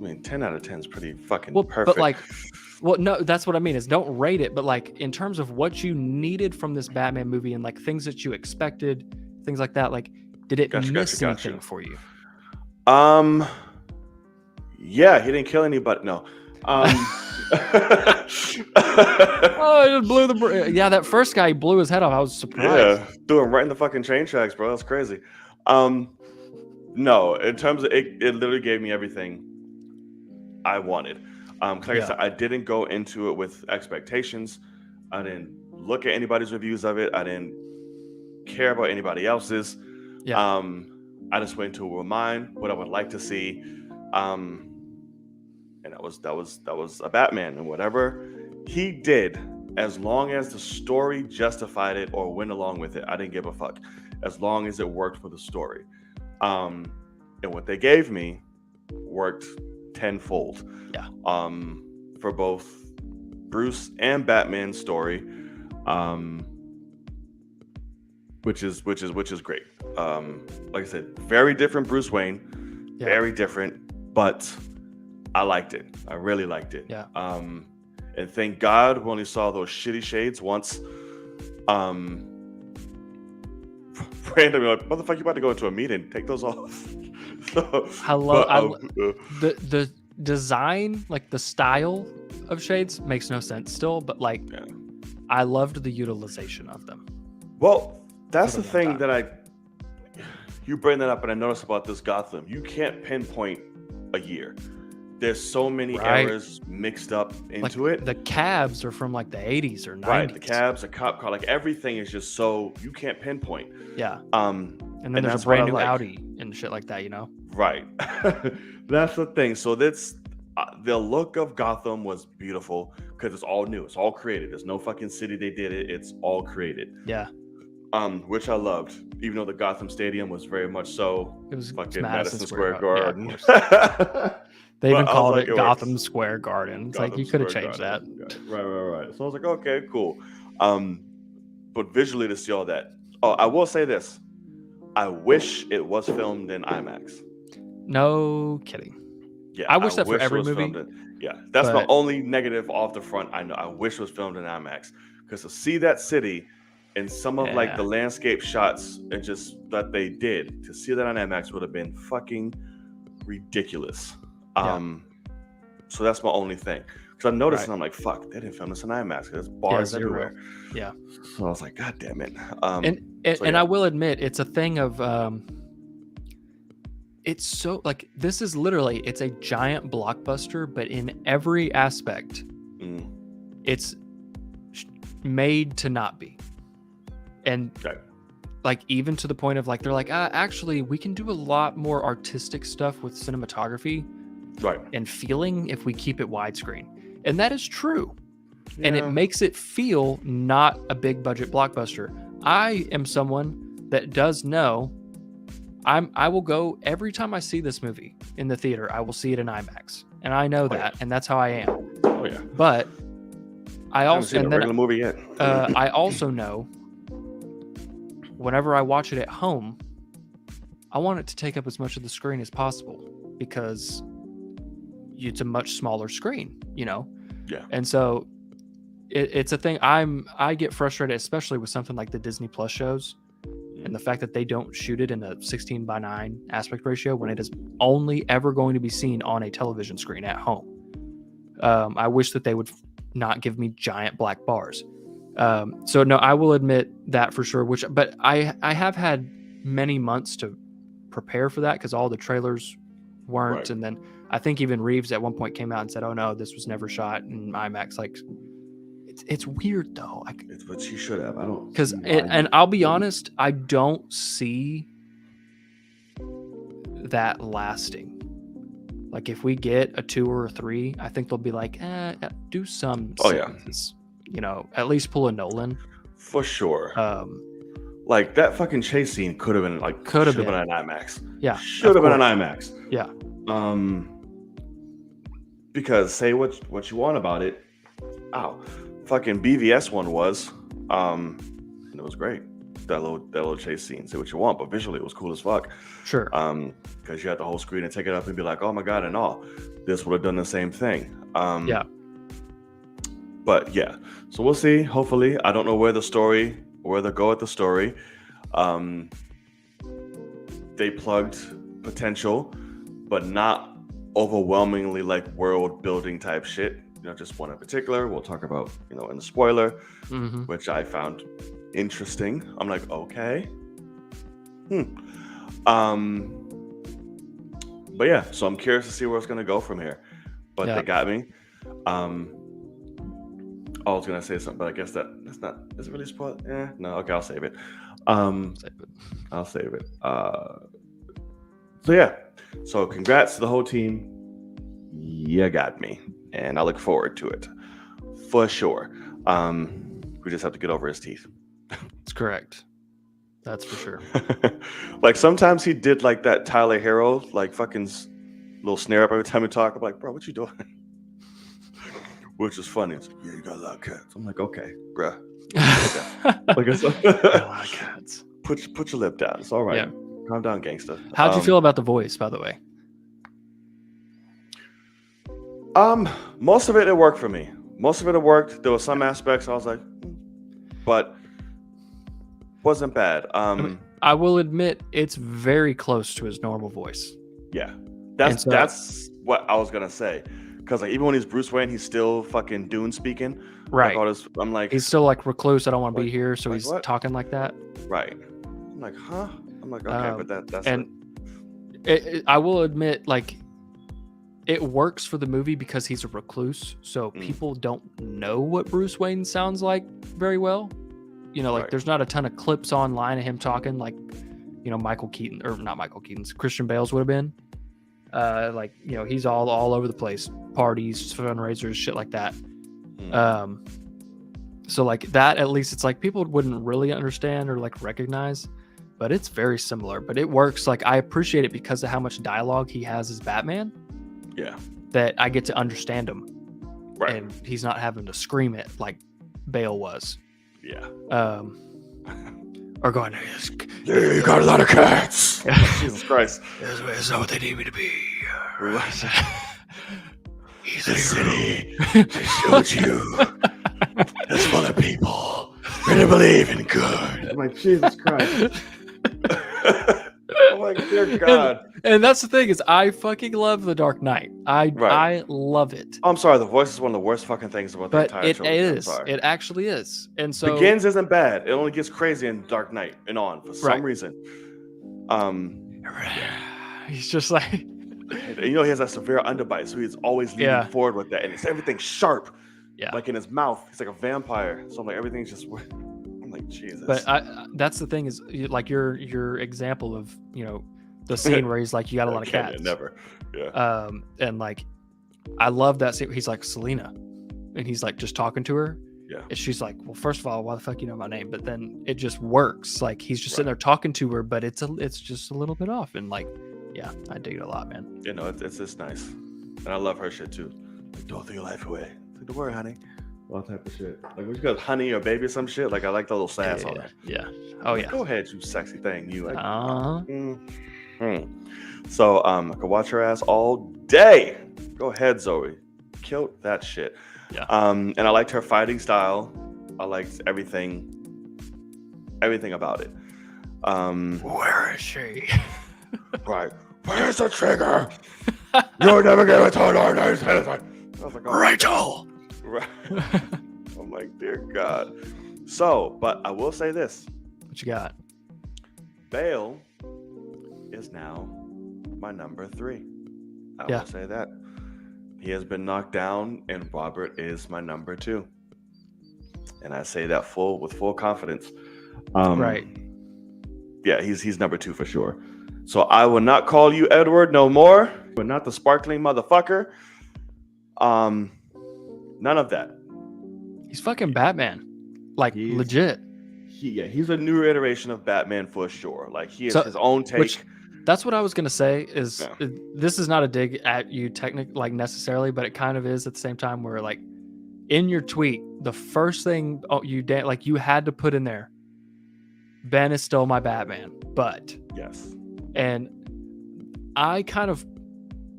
mean, 10 out of 10 is pretty fucking Well, perfect. but like, well, no, that's what I mean is don't rate it, but like in terms of what you needed from this Batman movie and like things that you expected, things like that, like did it miss anything for you? Yeah, he didn't kill anybody. No. Oh, it just blew yeah, that first guy blew his head off. I was surprised. Yeah, threw him right in the fucking train tracks, bro. That's crazy. No, in terms of it literally gave me everything I wanted. Like I said, I didn't go into it with expectations. I didn't look at anybody's reviews of it. I didn't care about anybody else's. Yeah. I just went into it with mine, what I would like to see. And that was a Batman, and whatever he did, as long as the story justified it or went along with it, I didn't give a fuck. As long as it worked for the story. And what they gave me worked tenfold. Yeah. For both Bruce and Batman's story, which is great. Like I said, very different Bruce Wayne, very different, but I liked it. I really liked it. Yeah. And thank God we only saw those shitty shades once. Randomly, like, motherfucker, you about to go into a meeting? Take those off. The design, like the style of shades, makes no sense still, but like I loved the utilization of them. Well, that's the thing that you bring that up, and I noticed about this Gotham. You can't pinpoint a year. There's so many eras mixed up into it. The cabs are from like the 80s or 90s. Right, the cabs, a cop car, like everything is just so you can't pinpoint. Yeah. And then there's a brand new Audi and shit like that, you know? Right. That's the thing. So that's the look of Gotham was beautiful because it's all new. It's all created. There's no fucking city they did it. It's all created. Yeah. Which I loved, even though the Gotham Stadium was very much so. It was fucking Madison Square Garden. Yeah, they even called it Gotham Square Garden. It's like you could have changed that. Right. So I was like, okay, cool. But visually to see all that. Oh, I will say this. I wish it was filmed in IMAX. No kidding. Yeah, I wish that for every movie. That's my only negative off the front. I know. I wish it was filmed in IMAX because to see that city and some of like the landscape shots and just that they did, to see that on IMAX would have been fucking ridiculous. So that's my only thing. Because I noticed and I'm like, fuck, they didn't film this in IMAX. There's bars everywhere. Yeah. So I was like, God damn it. And I will admit, it's a thing of it's so like this is literally it's a giant blockbuster, but in every aspect, it's made to not be. And like even to the point of like they're like, actually, we can do a lot more artistic stuff with cinematography, and feeling if we keep it widescreen, and that is true. Yeah. And it makes it feel not a big budget blockbuster. I am someone that does know I will go every time I see this movie in the theater. I will see it in IMAX, and I know that, and that's how I am. Oh yeah. But I also haven't seen a regular movie yet. I also know whenever I watch it at home, I want it to take up as much of the screen as possible because it's a much smaller screen, you know. Yeah. And so it's a thing I get frustrated, especially with something like the Disney Plus shows. And the fact that they don't shoot it in a 16:9 aspect ratio when it is only ever going to be seen on a television screen at home. I wish that they would not give me giant black bars. So no, I will admit that for sure. But I have had many months to prepare for that because all the trailers weren't. And then I think even Reeves at one point came out and said, "Oh no, this was never shot in IMAX." Like, it's weird though. It's what you should have. I don't because and I'll be honest, I don't see that lasting. Like if we get a 2 or a 3, I think they'll be like, do some scenes, you know, at least pull a Nolan for sure. Like that fucking chase scene could have been been an IMAX. Yeah, should have been an IMAX. Yeah. Because say what you want about it. Fucking BVS one was, and it was great. that little chase scene. Say what you want, but visually it was cool as fuck. Sure. Because you had the whole screen and take it up and be like, oh my god, and all this would have done the same thing. Yeah. But yeah, so we'll see. Hopefully, I don't know where they go with the story. They plugged potential, but not overwhelmingly like world building type shit. Just one in particular. We'll talk about in the spoiler, which I found interesting. I'm like, okay. But yeah, so I'm curious to see where it's gonna go from here. But they got me. I was gonna say something, but I guess that's not. Is it really spoiled? No. Okay, I'll save it. I'll save it. So yeah. So congrats to the whole team. You got me, and I look forward to it for sure. We just have to get over his teeth. That's correct. That's for sure. Like sometimes he did like that Tyler Hero, like fucking little snare up every time we talk. I'm like, bro, what you doing? Which is funny. It's like, yeah, you got a lot of cats. I'm like, okay, bruh. Like I said, A lot of cats. Put your lip down. It's all right. Yeah. Calm down, gangster. How'd you feel about the voice, by the way? Most of it worked for me. Most of it worked. There were some aspects I was like, but wasn't bad. I will admit it's very close to his normal voice. Yeah, that's what I was gonna say. Because like even when he's Bruce Wayne, he's still fucking Dune speaking. Right. Like, I'm like, he's still like recluse. I don't want to be here, so like he's what? talking like that. Right. I'm like, huh? I'm like, okay, but that's and I will admit, like, it works for the movie because he's a recluse, so people don't know what Bruce Wayne sounds like very well. Like there's not a ton of clips online of him talking like, Michael Keaton, or not Michael Keaton's, Christian Bale's would have been. Like, he's all over the place, parties, fundraisers, shit like that. So like that, at least it's like people wouldn't really understand or like recognize, but it's very similar. But it works. Like I appreciate it because of how much dialogue he has as Batman. Yeah. That I get to understand him. Right. And he's not having to scream it like Bale was. Yeah. Or going, yeah, you got a lot of cats. Jesus Christ. Is that what they need me to be? He's a city that showed you that's full of people really believe in good. I'm like, Jesus Christ. Oh my dear God. And that's the thing is I fucking love The Dark Knight. I love it. I'm sorry, the voice is one of the worst fucking things about the entire trilogy. It is. It actually is. And so Begins isn't bad. It only gets crazy in Dark Knight and on for some reason. He's just like he has that severe underbite, so he's always leaning forward with that, and it's everything sharp. Yeah. Like in his mouth, he's like a vampire. So I'm like, everything's just. I'm like, Jesus. But that's the thing is, like your example of the scene where he's like, you got a lot of cats. Never. Yeah. And like, I love that scene. He's like, Selena, and he's like just talking to her. Yeah. And she's like, well, first of all, why the fuck you know my name? But then it just works. Like he's just sitting there talking to her, but it's just a little bit off. And like, yeah, I dig it a lot, man. It's just nice, and I love her shit too. Like, don't throw your life away. Like, don't worry, honey. All type of shit. Like when you got honey or baby or some shit. Like I like the little sass on her. Yeah. Oh yeah. Go ahead, you sexy thing. You like. So I could watch her ass all day. Go ahead, Zoe. Killed that shit. Yeah. And I liked her fighting style. I liked everything about it. Where is she? Right. Where's the trigger? You're never gonna tell our names. I was like, Rachel. Right. I'm like, dear God. So, but I will say this. What you got? Bale is now my number 3. I will say that. He has been knocked down, and Robert is my number 2. And I say that with full confidence. Right. Yeah, he's number 2 for sure. So I will not call you Edward no more. But not the sparkling motherfucker. None of that. He's fucking Batman. Like legit. He's a new iteration of Batman for sure. Like he has his own take. That's what I was gonna say. This is not a dig at you, necessarily, but it kind of is at the same time. Where like in your tweet, the first thing you had to put in there, Ben is still my Batman, but Yes. and I kind of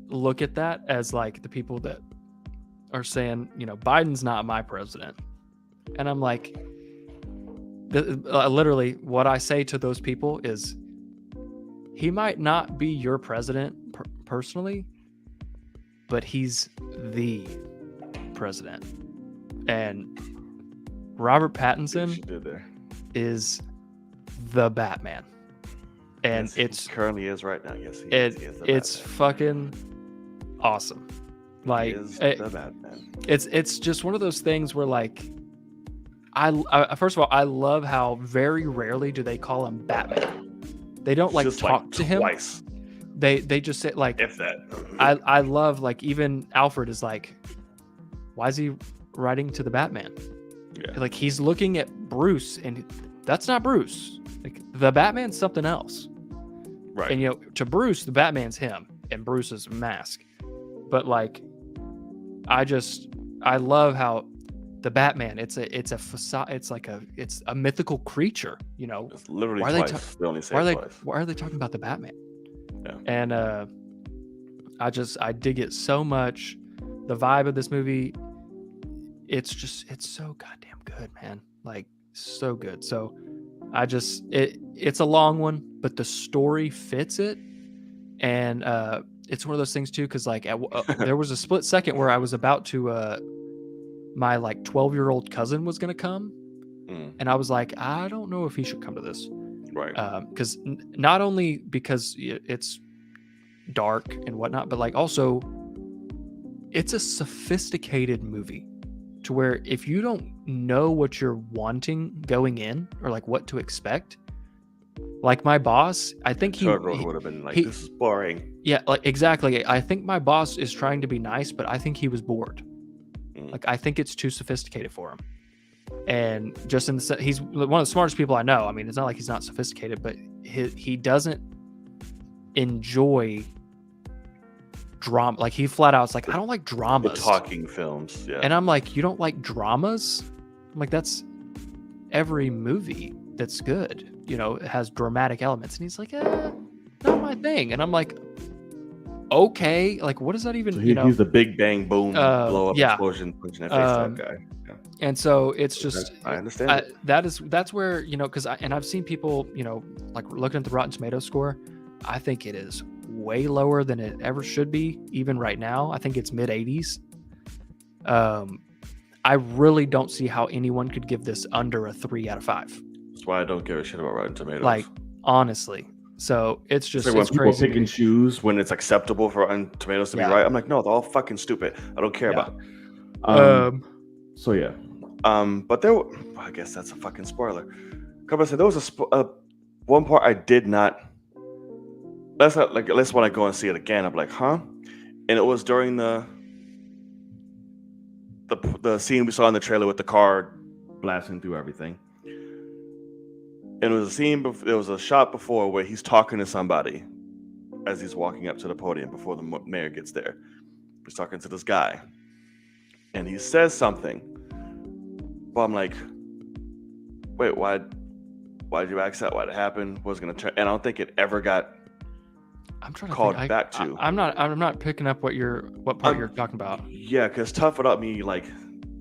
look at that as like the people that are saying, Biden's not my president. And I'm like, literally what I say to those people is, he might not be your president personally, but he's the president. And Robert Pattinson is the Batman. And he currently is right now. Yes, he is the it's Batman. fucking awesome. Like, he is the Batman. It's just one of those things where, like, I first of all, I love how very rarely do they call him Batman. They don't like just talk to him. Twice. They just say, like, If that. I love, like, even Alfred is like, why is he writing to the Batman? Yeah. Like, he's looking at Bruce, and that's not Bruce. Like, the Batman's something else. Right. And to Bruce, the Batman's him and Bruce's mask. But, like, I love how the Batman, it's a facade, it's a mythical creature, It's literally why twice. They only say twice. Why are they talking about the Batman? Yeah. And I dig it so much. The vibe of this movie, it's so goddamn good, man. Like, so good. So it's a long one, but the story fits it. And it's one of those things too, because like there was a split second where I was about to my like 12-year-old cousin was gonna come, and I was like, I don't know if he should come to this, right? Because not only because it's dark and whatnot, but like also it's a sophisticated movie to where if you don't know what you're wanting going in or like what to expect, like my boss, I think he would have been like, this is boring. Yeah, like exactly. I think my boss is trying to be nice, but I think he was bored. Like, I think it's too sophisticated for him. And just in the he's one of the smartest people I know. I mean, it's not like he's not sophisticated, but he doesn't enjoy drama. Like, he flat out is like, I don't like dramas. The talking films, yeah. And I'm like, you don't like dramas? I'm like, that's every movie that's good. It has dramatic elements. And he's like, not my thing. And I'm like, okay, like, what does that even? So he's the big bang boom blow up explosion punching that face type guy. Yeah. And so it's just, I understand. That's where because I've seen people like looking at the Rotten Tomatoes score. I think it is way lower than it ever should be, even right now. I think it's mid 80s. I really don't see how anyone could give this under a 3 out of 5. That's why I don't give a shit about Rotten Tomatoes. Like, honestly. So it's just when it's people crazy. pick and choose when it's acceptable for Rotten Tomatoes to be right. I'm like, no, they're all fucking stupid. I don't care about. So yeah. But I guess that's a fucking spoiler. Come on, say there was one part I did not. Let's when I go and see it again, I'm like, huh? And it was during the scene we saw in the trailer with the car blasting through everything. And it was a scene. There was a shot before where he's talking to somebody as he's walking up to the podium before the mayor gets there. He's talking to this guy, and he says something. But I'm like, wait, why did you ask that? What happened? What's gonna turn? And I don't think it ever got. I'm trying to called think. back to. I'm not picking up what part you're talking about. Yeah, because tough without me like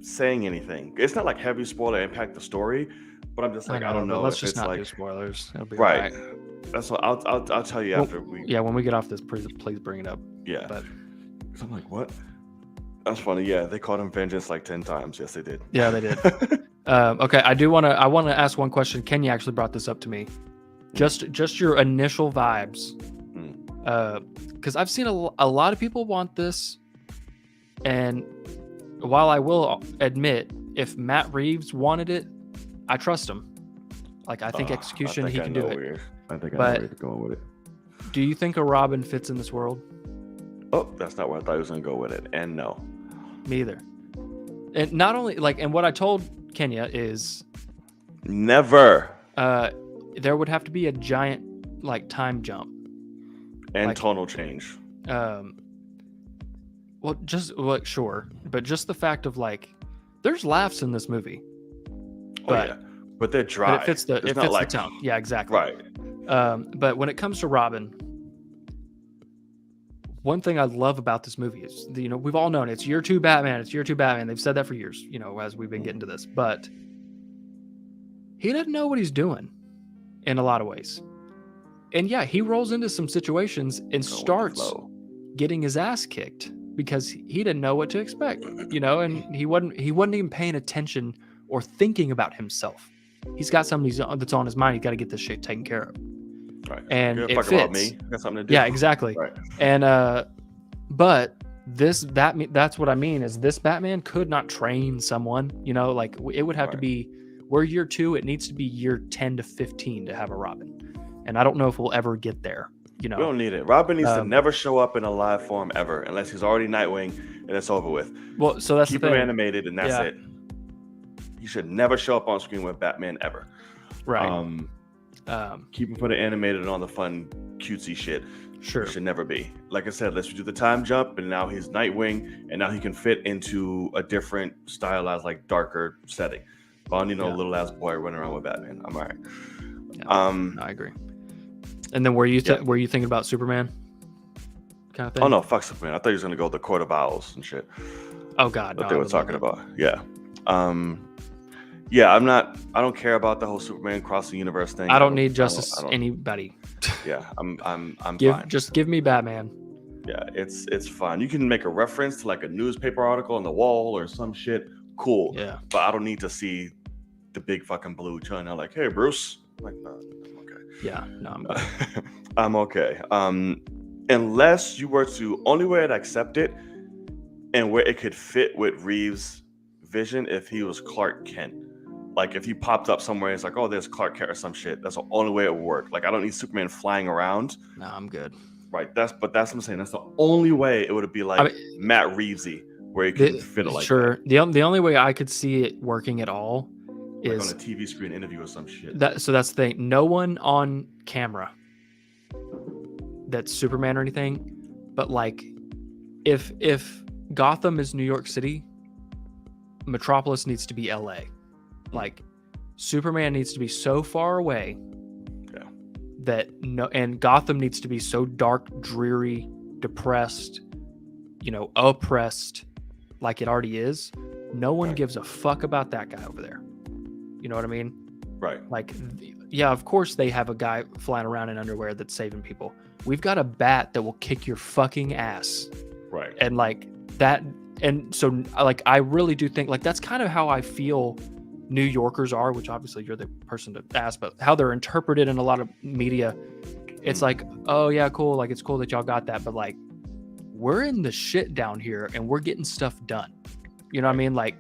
saying anything. It's not like heavy spoiler impact the story. But I'm just like, I don't know. Let's if just it's not like, do spoilers. It'll be right. right. That's what I'll tell you after we. Yeah, when we get off this, please bring it up. Yeah. But I'm like, what? That's funny. Yeah, they called him Vengeance like 10 times. Yes, they did. Yeah, they did. Okay, I want to ask one question. Kenya actually brought this up to me. Just your initial vibes. Because I've seen a lot of people want this, and while I will admit, if Matt Reeves wanted it, I trust him. Like, I think execution, he can do it. I think I know where you're going with it. Do you think a Robin fits in this world? Oh, that's not where I thought he was going to go with it. And no. Me either. And not only, like, and what I told Kenya is... Never. There would have to be a giant, like, time jump. And like, tonal change. Well, sure. But just the fact of, like, there's laughs in this movie. But But they're dry. But it fits the tone. Yeah, exactly. Right. But when it comes to Robin, one thing I love about this movie is, we've all known it's year 2 Batman. It's year 2 Batman. They've said that for years, as we've been getting to this. But he doesn't know what he's doing in a lot of ways. And yeah, he rolls into some situations and starts getting his ass kicked because he didn't know what to expect, and he wasn't even paying attention or thinking about himself. He's got something that's on his mind. He's got to get this shit taken care of. Right. And it fits. About me. I got something to do. Yeah, exactly. Right. And but that's what I mean is this Batman could not train someone. It would have to be, we're year 2. It needs to be year 10 to 15 to have a Robin. And I don't know if we'll ever get there. We don't need it. Robin needs to never show up in a live form ever, unless he's already Nightwing and it's over with. Well, so that's keep the thing. him animated and that's it. He should never show up on screen with Batman ever. Right. Keep him for the animated and all the fun cutesy shit. Sure. It should never be. Like I said, let's do the time jump, and now he's Nightwing, and now he can fit into a different stylized, like darker setting. But I need no little ass boy running around with Batman. I'm all right. Yeah, I agree. And then were you thinking about Superman? Kind of thing? Oh no, fuck Superman. I thought he was gonna go the Court of Owls and shit. Oh god, what they were talking about. Yeah. Yeah, I don't care about the whole Superman cross the universe thing. I don't need Justice anybody. Yeah, I'm fine. Just give me Batman. Yeah, it's fine. You can make a reference to like a newspaper article on the wall or some shit. Cool. Yeah. But I don't need to see the big fucking blue China like, hey Bruce. I'm like, no, I'm okay. Yeah, no, I'm good. I'm okay. Unless you were to, only way I'd accept it and where it could fit with Reeves' vision if he was Clark Kent. Like if he popped up somewhere and it's like, oh, there's Clark Kent or some shit. That's the only way it would work. Like I don't need Superman flying around. No, I'm good. Right. That's what I'm saying. That's the only way it would be like Matt Reevesy, where he could fit it like sure. that. The only way I could see it working at all like is on a TV screen interview or some shit. So that's the thing. No one on camera that's Superman or anything, but like if Gotham is New York City, Metropolis needs to be LA. Like Superman needs to be so far away that and Gotham needs to be so dark, dreary, depressed, oppressed like it already is. No one gives a fuck about that guy over there. You know what I mean? Right. Like, yeah, of course they have a guy flying around in underwear that's saving people. We've got a bat that will kick your fucking ass. Right. And like that. And so like, I really do think like that's kind of how I feel New Yorkers are, which obviously you're the person to ask, but how they're interpreted in a lot of media. It's like, oh yeah, cool. Like it's cool that y'all got that, but like we're in the shit down here and we're getting stuff done. You know what I mean? Like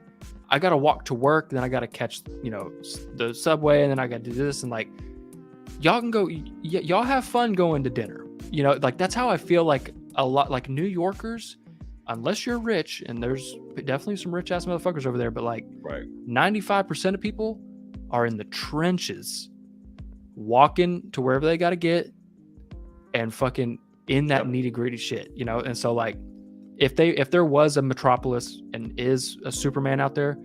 I got to walk to work, then I got to catch, the subway, and then I got to do this. And like, y'all can go, y'all have fun going to dinner. Like that's how I feel like a lot, like New Yorkers, unless you're rich, and there's definitely some rich ass motherfuckers over there, but like 95% of people are in the trenches, walking to wherever they got to get and fucking in that nitty gritty shit, And so like, if there was a Metropolis and is a Superman out there,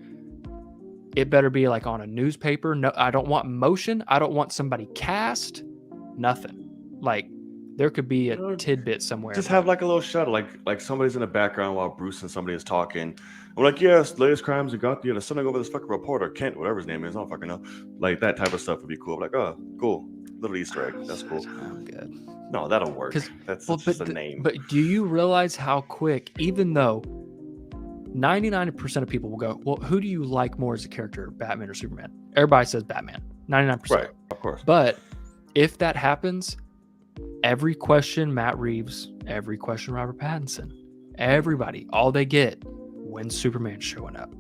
it better be like on a newspaper. No, I don't want motion. I don't want somebody cast. Nothing. Like there could be a tidbit somewhere. Just have like a little shuttle, like somebody's in the background while Bruce and somebody is talking. I'm like, yes, latest crimes have got sending over this fucking reporter, Kent, whatever his name is. I don't fucking know. Like that type of stuff would be cool. I'm like, oh, cool. Little Easter egg. That's cool. I'm good. No, that'll work. That's just a name. But do you realize how quick, even though 99% of people will go, well, who do you like more as a character, Batman or Superman? Everybody says Batman, 99%. Right, of course. But if that happens, every question Matt Reeves, every question Robert Pattinson, everybody, all they get, when's Superman showing up?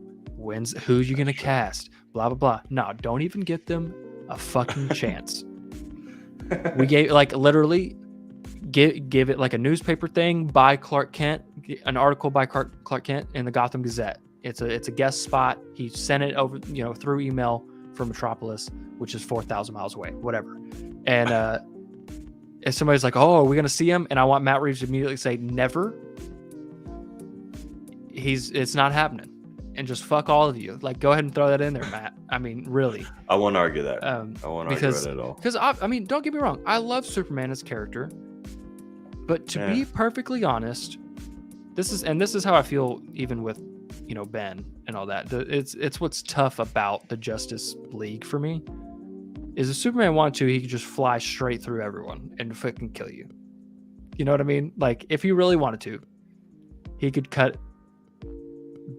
Who's you going to cast? Blah, blah, blah. No, don't even get them a fucking chance. We gave literally give it like a newspaper thing by Clark Kent, an article by Clark Kent in the Gotham Gazette. It's a guest spot. He sent it over, through email from Metropolis, which is 4,000 miles away, whatever. And if somebody's like, "Oh, are we gonna see him?" and I want Matt Reeves to immediately say, "Never." It's not happening. and just fuck all of you. Like, go ahead and throw that in there, Matt. I mean, really. I won't argue that. I won't argue it at all. Because I mean, don't get me wrong. I love Superman as a character, but to be perfectly honest, this is how I feel even with, you know, Ben and all that. It's what's tough about the Justice League for me is if Superman wanted to, he could just fly straight through everyone and fucking kill you. You know what I mean? Like, if he really wanted to, he could cut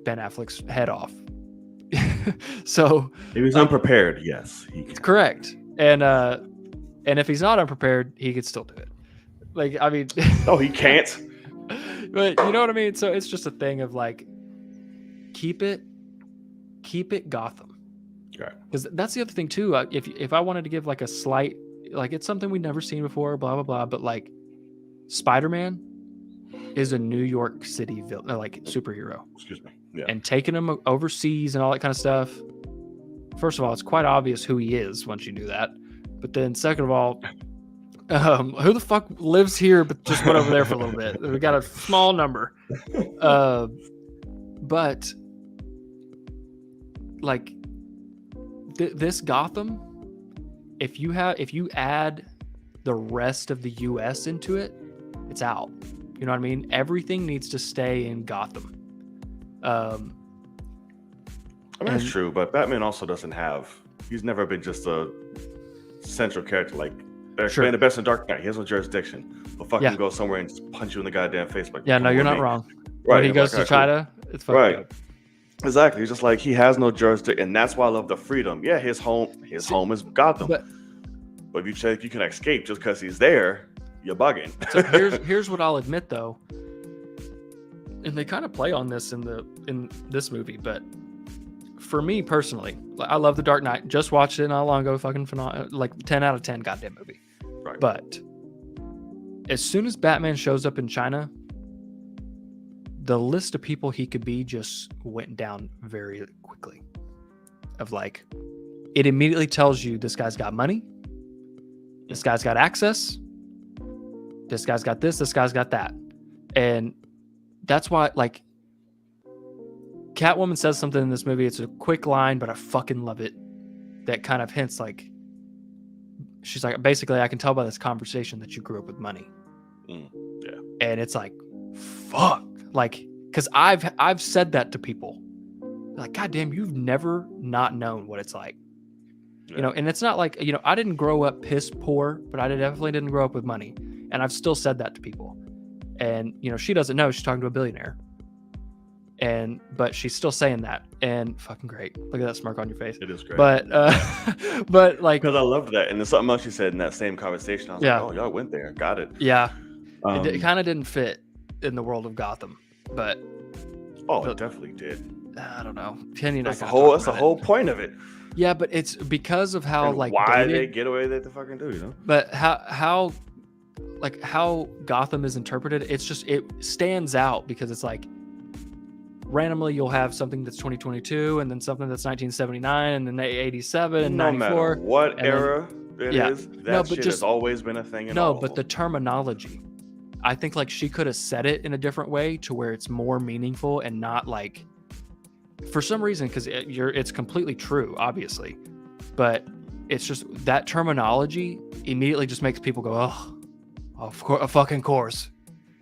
Ben Affleck's head off. So if he's unprepared, yes, he can. Correct. And if he's not unprepared, he could still do it. Like, I mean, no, he can't. But you know what I mean? So it's just a thing of like, keep it Gotham. Right. Because that's the other thing too. If I wanted to give like a slight, like, it's something we've never seen before, blah blah blah. But like, Spider-Man is a New York City villain, like superhero. Excuse me. Yeah. And taking him overseas and all that kind of stuff. First of all, it's quite obvious who he is once you do that. But then second of all, who the fuck lives here but just went over there for a little bit? We got a small number. But like this Gotham, if you add the rest of the US into it, it's out. You know what I mean? Everything needs to stay in Gotham. I mean, that's true, but Batman also doesn't have. He's never been just a central character like Batman, the best in Dark Knight. He has no jurisdiction. He'll fucking go somewhere and just punch you in the goddamn face. Like, yeah, no, you're not wrong. Right, when he goes to China, it's fucking right. good. Exactly. He's just like, he has no jurisdiction, and that's why I love the freedom. Yeah, his home is Gotham. But if you say you can escape just because he's there, you're bugging. So here's what I'll admit though, and they kind of play on this in this movie, but for me personally, I love The Dark Knight. Just watched it not long ago. Fucking phenomenal, like 10 out of 10 goddamn movie. Right. But as soon as Batman shows up in China, the list of people he could be just went down very quickly. Of like, it immediately tells you this guy's got money, this guy's got access, this guy's got this guy's got that. And that's why, like, Catwoman says something in this movie. It's a quick line, but I fucking love it. That kind of hints, like, she's like, basically, I can tell by this conversation that you grew up with money. Yeah. And it's like, fuck. Like, because I've said that to people. Like, God damn, you've never not known what it's like. Yeah. You know, and it's not like, you know, I didn't grow up piss poor, but I definitely didn't grow up with money. And I've still said that to people. And, you know, she doesn't know she's talking to a billionaire. But she's still saying that. And fucking great. Look at that smirk on your face. It is great. But like, because I loved that. And there's something else she said in that same conversation. I was like, oh, y'all went there. Got it. Yeah. It kind of didn't fit in the world of Gotham, but it definitely did. I don't know. Kenny, that's the whole point of it. Yeah, but it's because of how, and like, why they get away with it to fucking do, you know? But how Gotham is interpreted, it's just, it stands out because it's like randomly you'll have something that's 2022 and then something that's 1979 and then 87 and 94. No matter what era it is, that shit has always been a thing in all of them. The terminology, I think, like, she could have said it in a different way to where it's more meaningful and not like, for some reason, because it's completely true, obviously, but it's just that terminology immediately just makes people go, oh, of fucking course,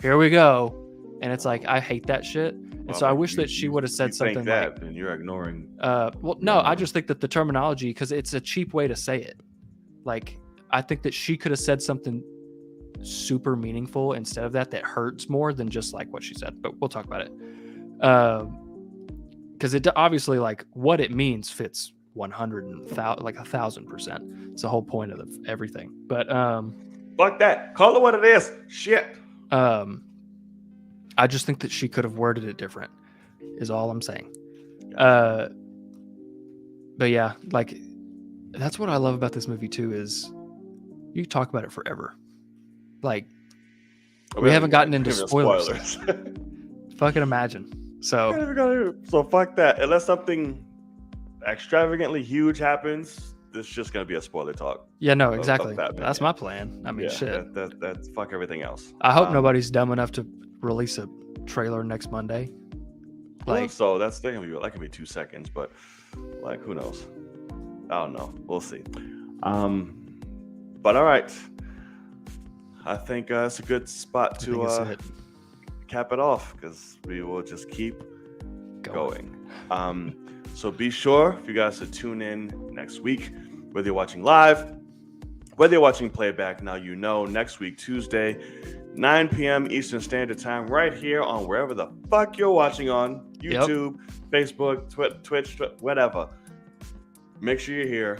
here we go. And it's like, I hate that shit. And so I wish that she would have said something that, like, and you're ignoring. Well, no, I just think that the terminology, because it's a cheap way to say it. Like, I think that she could have said something super meaningful instead of that hurts more than just like what she said. But we'll talk about it. Because it obviously, like, what it means fits 1,000%. It's the whole point of everything. But fuck that. Call it what it is. Shit. I just think that she could have worded it different, is all I'm saying. But yeah, like, that's what I love about this movie too, is you talk about it forever. Like, we haven't gotten into spoilers. Fucking imagine. So fuck that. Unless something extravagantly huge happens, it's just gonna be a spoiler talk. Yeah, no, exactly. That's my plan. I mean, shit. That's fuck everything else. I hope nobody's dumb enough to release a trailer next Monday. Like, so that can be 2 seconds, but like, who knows? I don't know. We'll see. But all right, I think it's a good spot to cap it off, because we will just keep going. So be sure for you guys to tune in next week, whether you're watching live, whether you're watching playback. Now you know, next week, Tuesday, 9 p.m. Eastern Standard Time, right here on wherever the fuck you're watching on, YouTube, Facebook, Twitch, whatever. Make sure you're here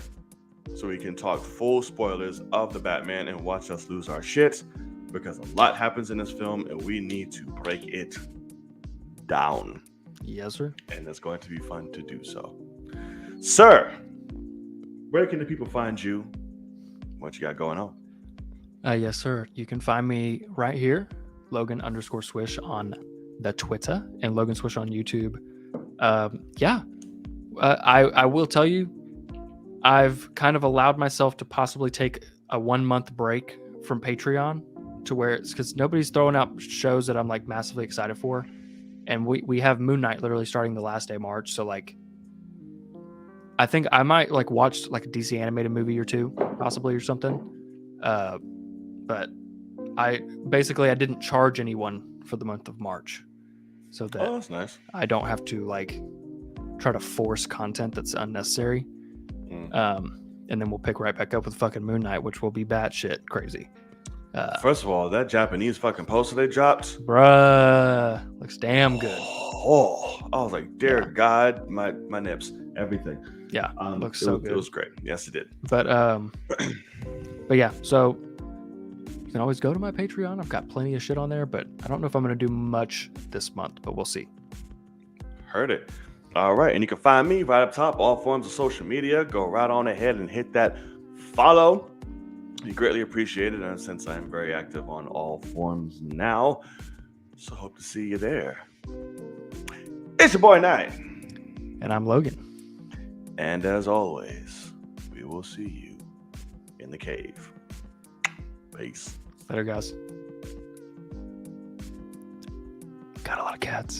so we can talk full spoilers of the Batman and watch us lose our shit, because a lot happens in this film and we need to break it down. Yes, sir. And it's going to be fun to do so. Sir, where can the people find you? What you got going on? Yes, sir. You can find me right here, Logan_Swish on the Twitter, and Logan Swish on YouTube. I will tell you, I've kind of allowed myself to possibly take a 1 month break from Patreon, to where it's because nobody's throwing out shows that I'm like massively excited for. And we have Moon Knight literally starting the last day of March. So like, I think I might like watch like a DC animated movie or two, possibly, or something. But I didn't charge anyone for the month of March, so that that's nice. I don't have to like try to force content that's unnecessary. And then we'll pick right back up with fucking Moon Knight, which will be batshit crazy. First of all, that Japanese fucking poster they dropped, bruh, looks damn good. Oh, I was like, dear God, my nips, everything. Yeah, looks so good. It was great. Yes, it did. But yeah, so you can always go to my Patreon. I've got plenty of shit on there, but I don't know if I'm going to do much this month, but we'll see. Heard it. All right, and you can find me right up top, all forms of social media. Go right on ahead and hit that follow. You greatly appreciate it, and since I'm very active on all forms now, so hope to see you there. It's your boy Knight. And I'm Logan. And as always, we will see you in the cave. Peace. Later, guys. Got a lot of cats.